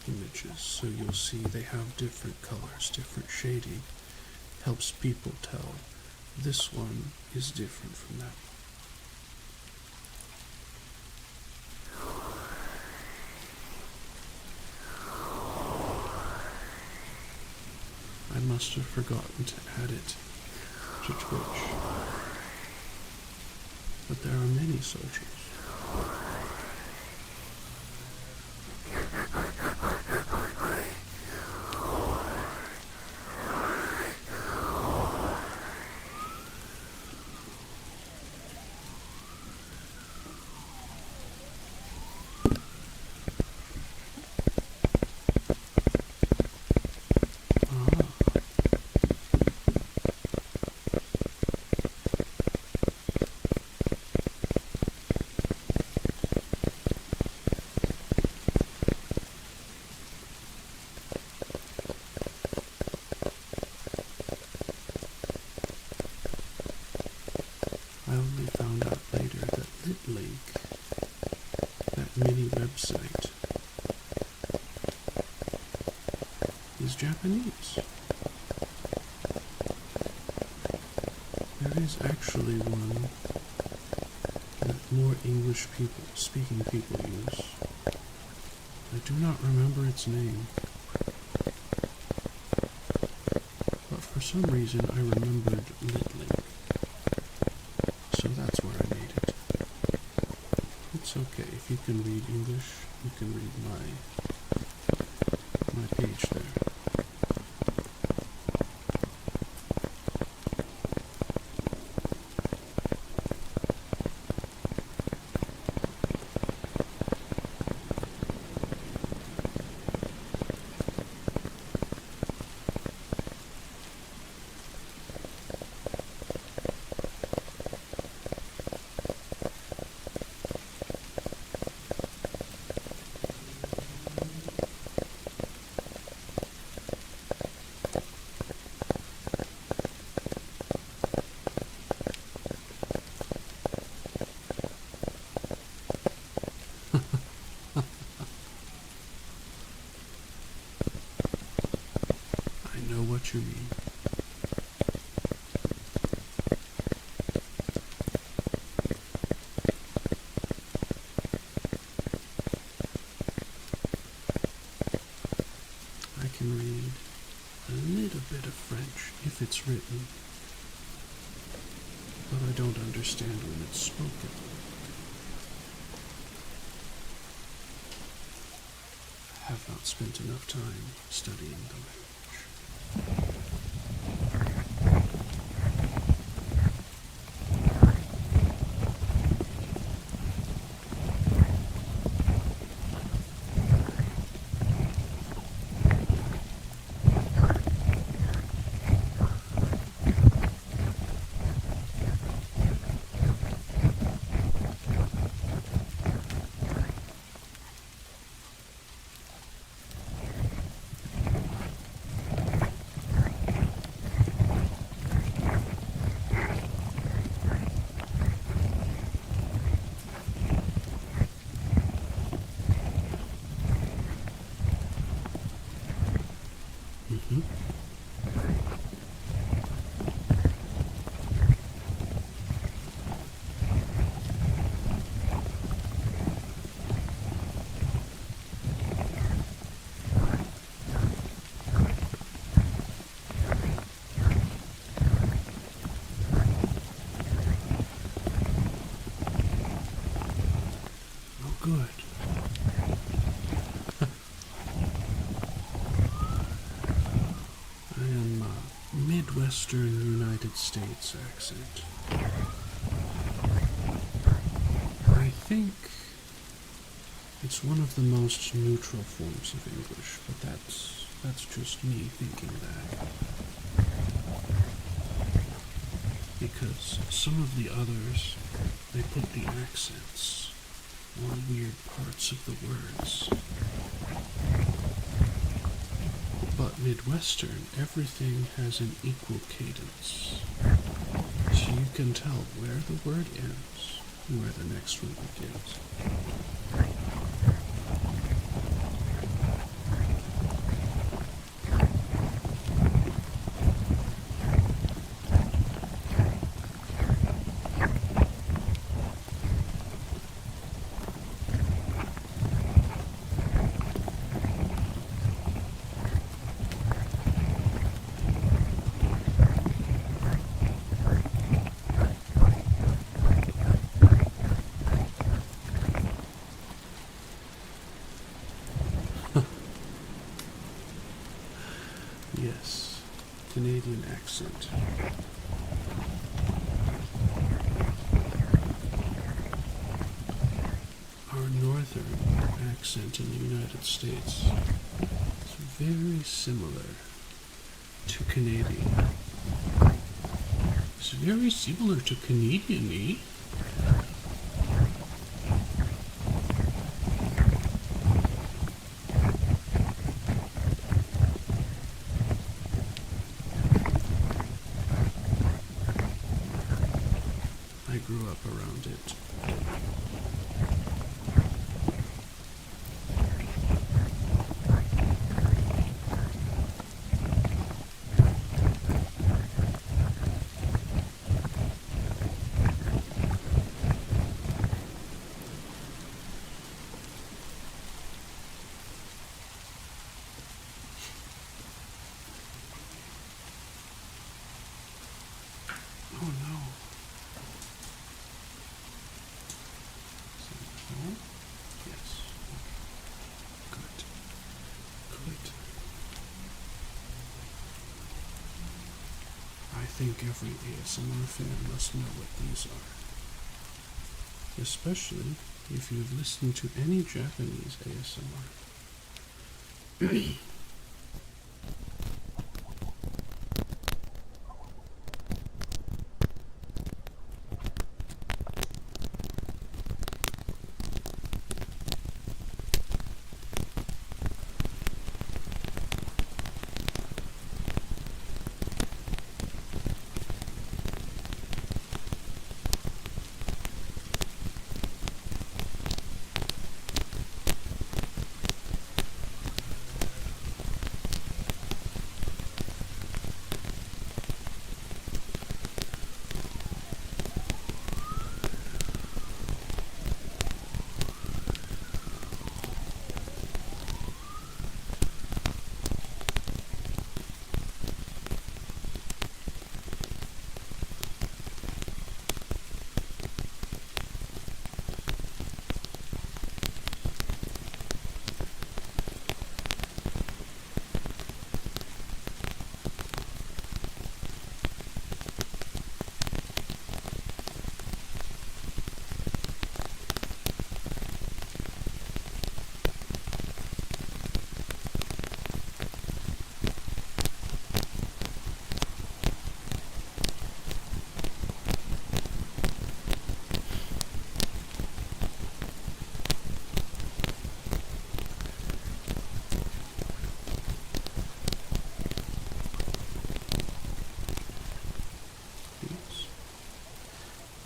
images, so you'll see they have different colors, different shading. Helps people tell this one is different from that one. I must have forgotten to add it to Twitch. But there are many socials. mini website is Japanese. There is actually one that more English speaking people use. I do not remember its name, but for some reason I remembered Litlink, so that's where I made it. It's okay, if you can read English, you can read my page there. I know what you mean. I can read a little bit of French if it's written, but I don't understand when it's spoken. I have not spent enough time studying the language. Mm-hmm. Oh, good. I am Midwestern United States accent. I think it's one of the most neutral forms of English, but that's just me thinking that. Because some of the others, they put the accents on weird parts of the words. But Midwestern, everything has an equal cadence. So you can tell where the word ends and where the next one begins. Yes, Canadian accent. Our northern accent in the United States is very similar to Canadian. It's very similar to Canadian, eh? I grew up around it. think every ASMR fan must know what these are. Especially if you've listened to any Japanese ASMR.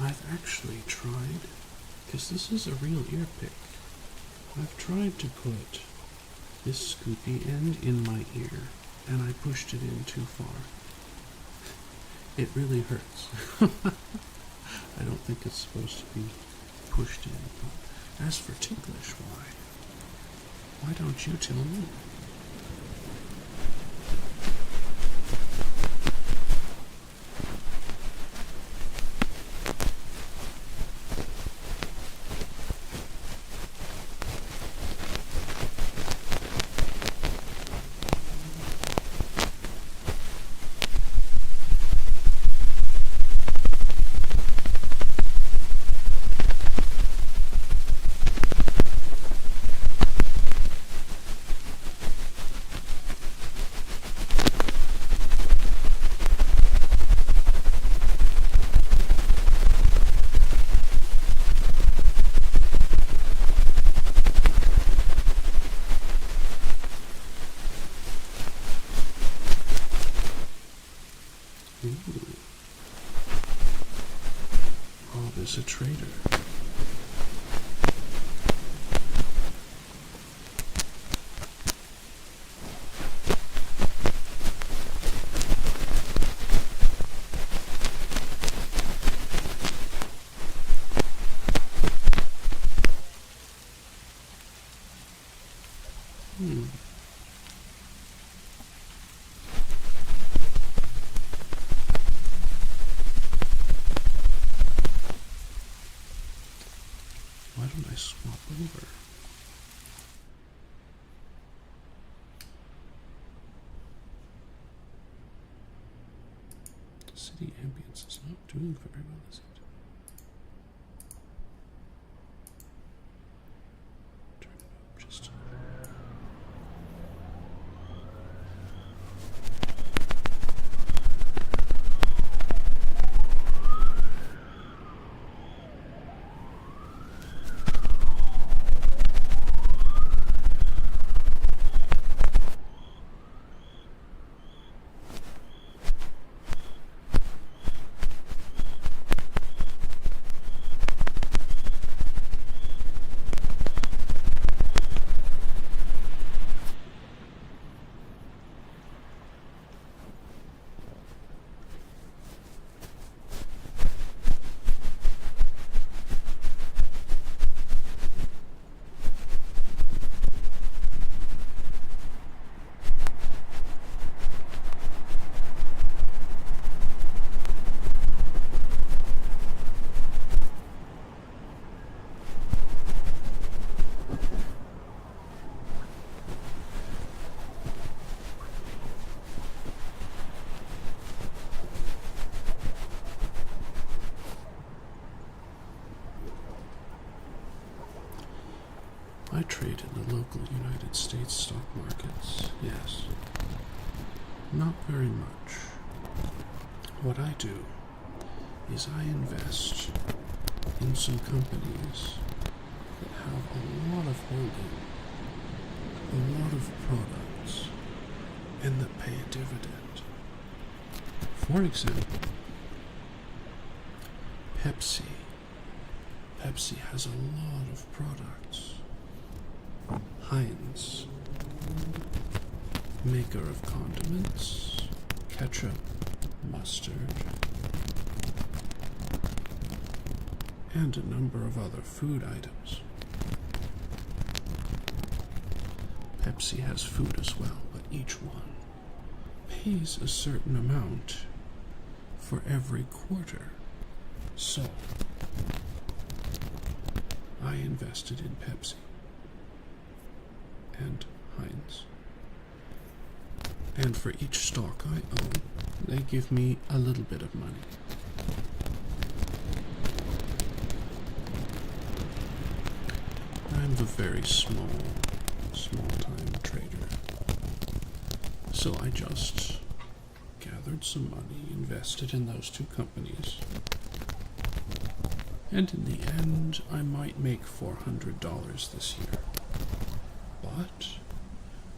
I've actually tried, because this is a real ear pick, I've tried to put this scoopy end in my ear, and I pushed it in too far. It really hurts. I don't think it's supposed to be pushed in. But as for ticklish, why don't you tell me? Bob is a traitor. Why don't I swap over? The city ambience is not doing very well, is it? Turn it up just a little. I trade in the local United States stock markets, yes. Not very much. What I do is I invest in some companies that have a lot of holding, a lot of products, and that pay a dividend. For example, Pepsi. Pepsi has a lot of products. Heinz, maker of condiments, ketchup, mustard, and a number of other food items. Pepsi has food as well, but each one pays a certain amount for every quarter. So, I invested in Pepsi and Heinz. And for each stock I own, they give me a little bit of money. I'm a very small-time trader. So I just gathered some money, invested in those two companies, and in the end, I might make $400 this year. But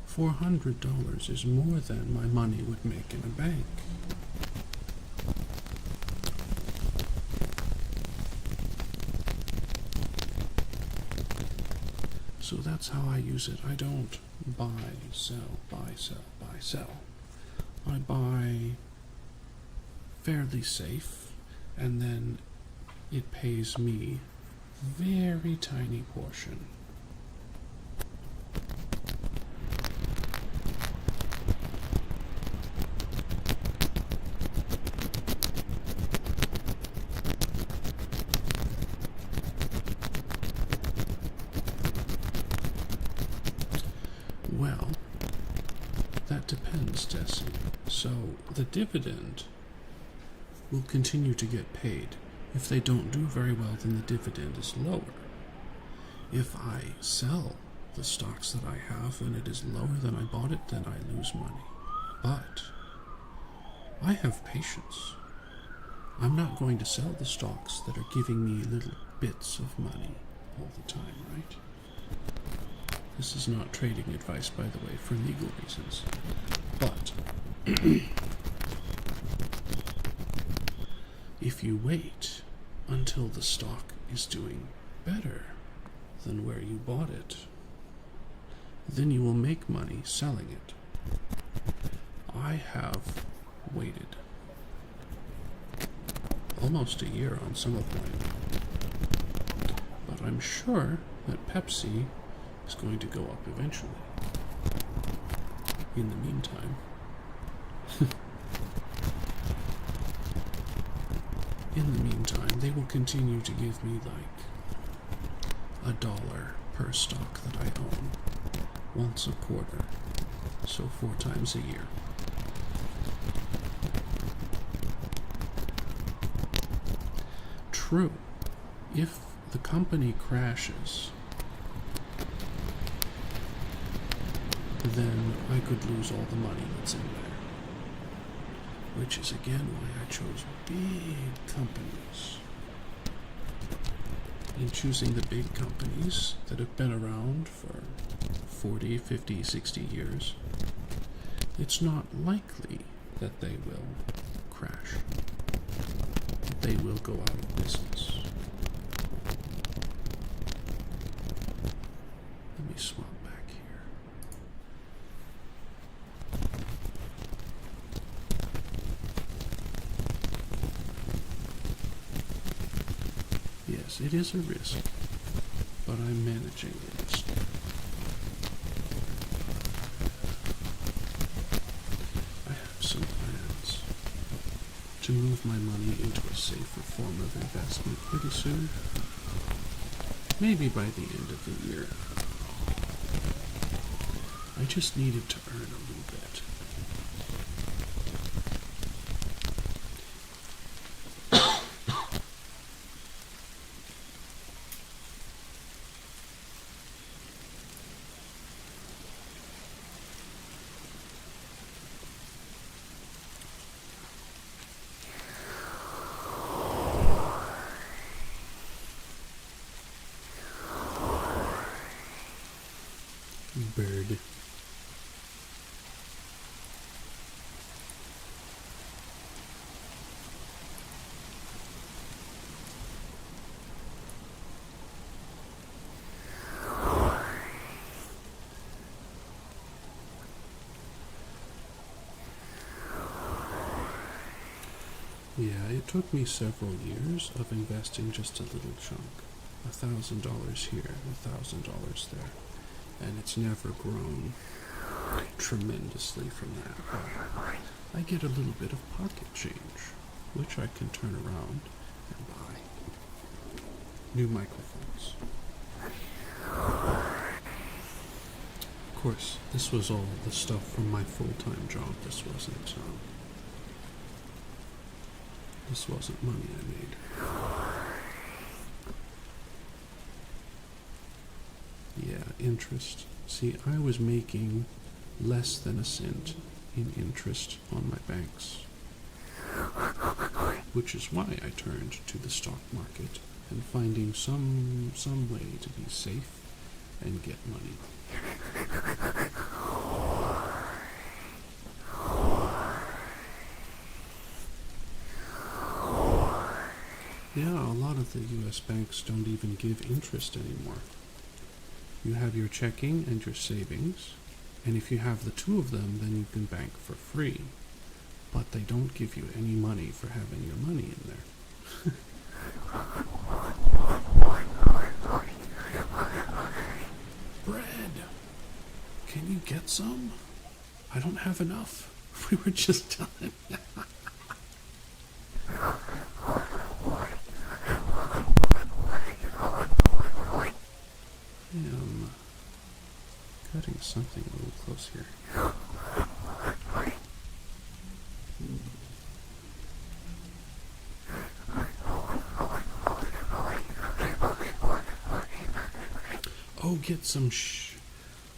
$400 is more than my money would make in a bank. So that's how I use it. I don't buy, sell, buy, sell, buy, sell. I buy fairly safe, and then it pays me a very tiny portion. Well, that depends, Tessie. So the dividend will continue to get paid. If they don't do very well, then the dividend is lower. If I sell the stocks that I have and it is lower than I bought it, then I lose money. But I have patience. I'm not going to sell the stocks that are giving me little bits of money all the time, right? This is not trading advice, by the way, for legal reasons. But if you wait until the stock is doing better than where you bought it, then you will make money selling it. I have waited almost a year on some of mine, but I'm sure that Pepsi is going to go up eventually. In the meantime, they will continue to give me like $1 per stock that I own once a quarter, so 4 times a year. True, if the company crashes, then I could lose all the money that's in there. Which is again why I chose big companies. In choosing the big companies that have been around for 40, 50, 60 years, it's not likely that they will crash, that they will go out of business. Let me swap back here. Yes, it is a risk, but I'm managing the risk. I have some plans to move my money into a safer form of investment pretty soon. Maybe by the end of the year. I just needed to earn a little bit. Bird. Yeah, it took me several years of investing just a little chunk. $1,000 here, $1,000 there. And it's never grown tremendously from that. But I get a little bit of pocket change, which I can turn around and buy new microphones. Of course, this was all the stuff from my full-time job. This wasn't money I made. Yeah, interest. See, I was making less than a cent in interest on my banks, which is why I turned to the stock market and finding some way to be safe and get money. Yeah, a lot of the US banks don't even give interest anymore. You have your checking and your savings, and if you have the two of them, then you can bank for free. But they don't give you any money for having your money in there. Bread! Can you get some? I don't have enough. We were just telling. I'm cutting something a little close here. Oh, get some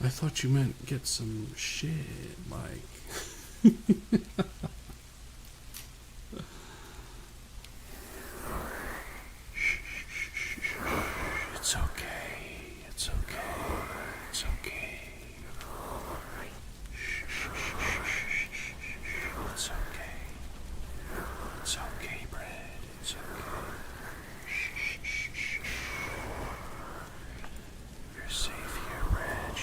I thought you meant get some shit, like. It's okay. It's okay. It's okay. It's okay. It's okay, Brad. It's okay. You're safe here, Brad.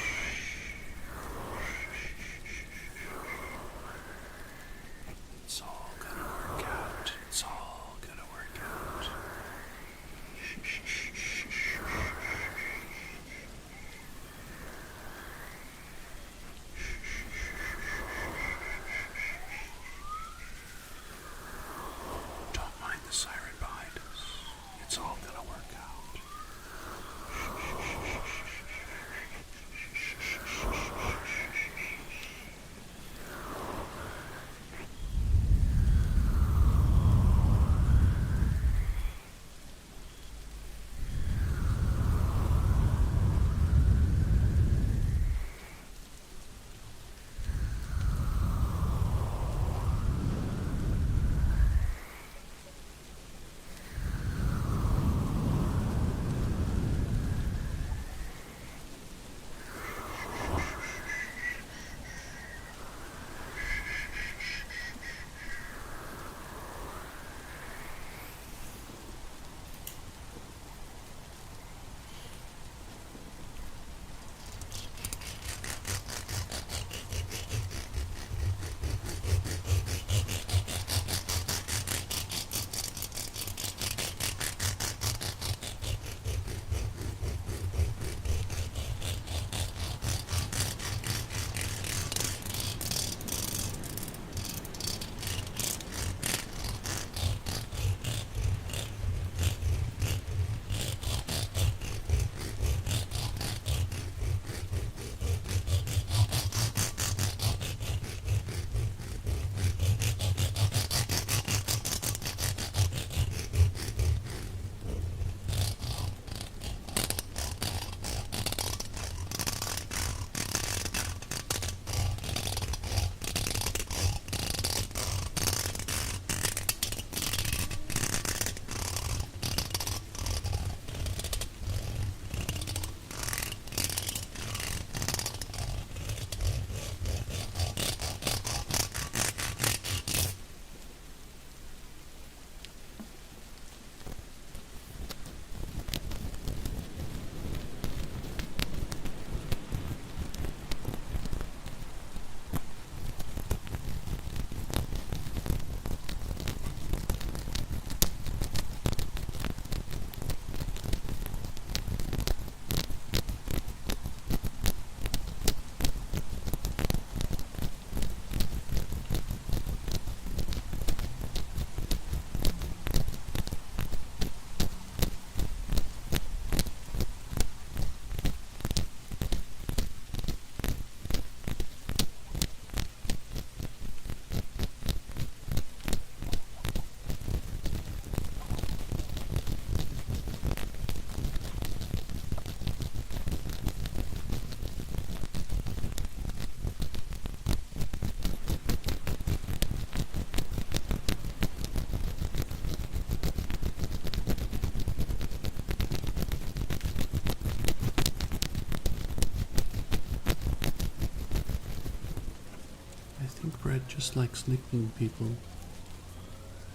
bread just likes licking people.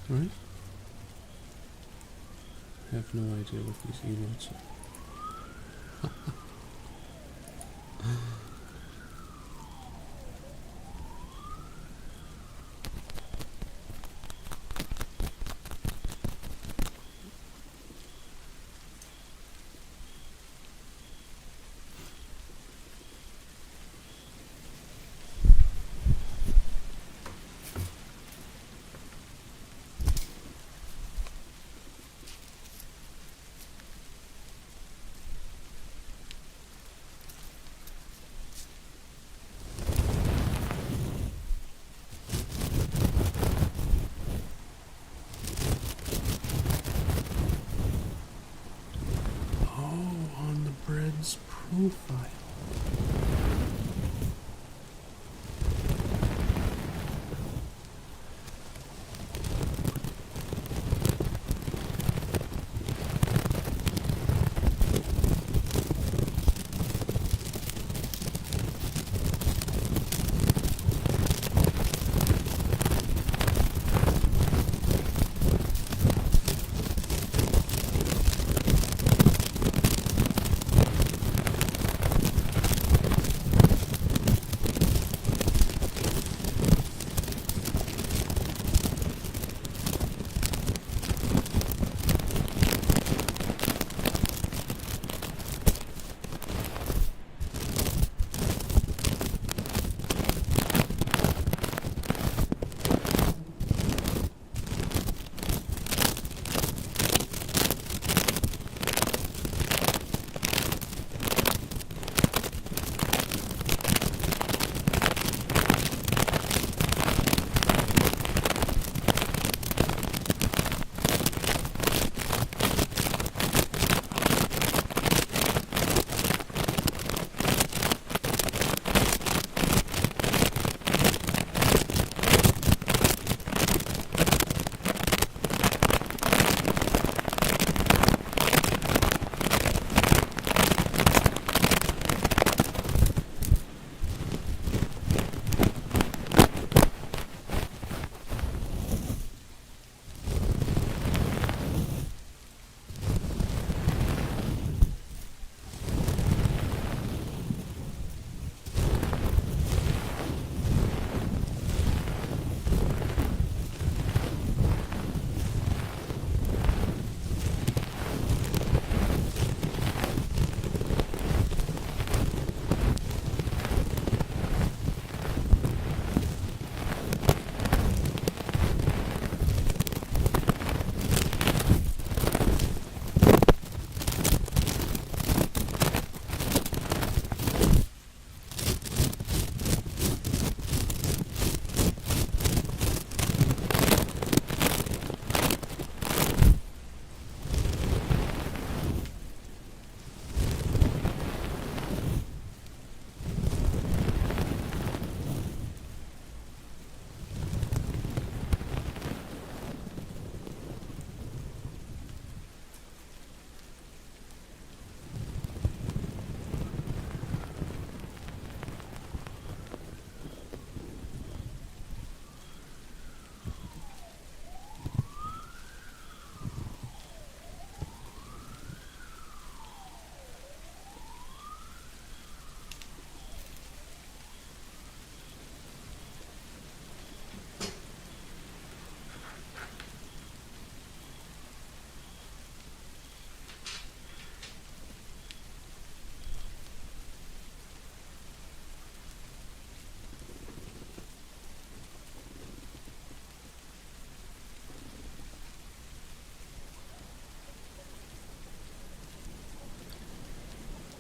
Right? I have no idea what these emotes are. Bread's profile.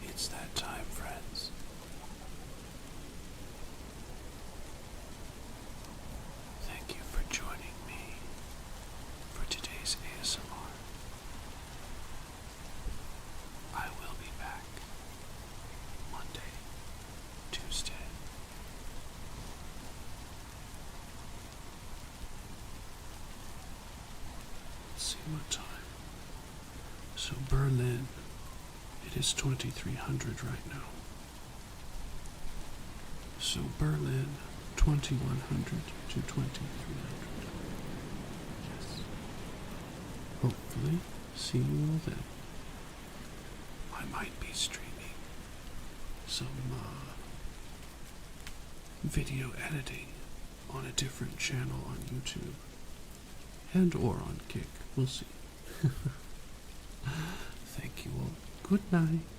It's that time, friends. Thank you for joining me for today's ASMR. I will be back Monday, Tuesday. Let's see what time. So Berlin. It is 2300 right now. So Berlin, 2100 to 2300. Yes. Hopefully, see you all then. I might be streaming some video editing on a different channel on YouTube and or on Kick. We'll see. Thank you all. Good night.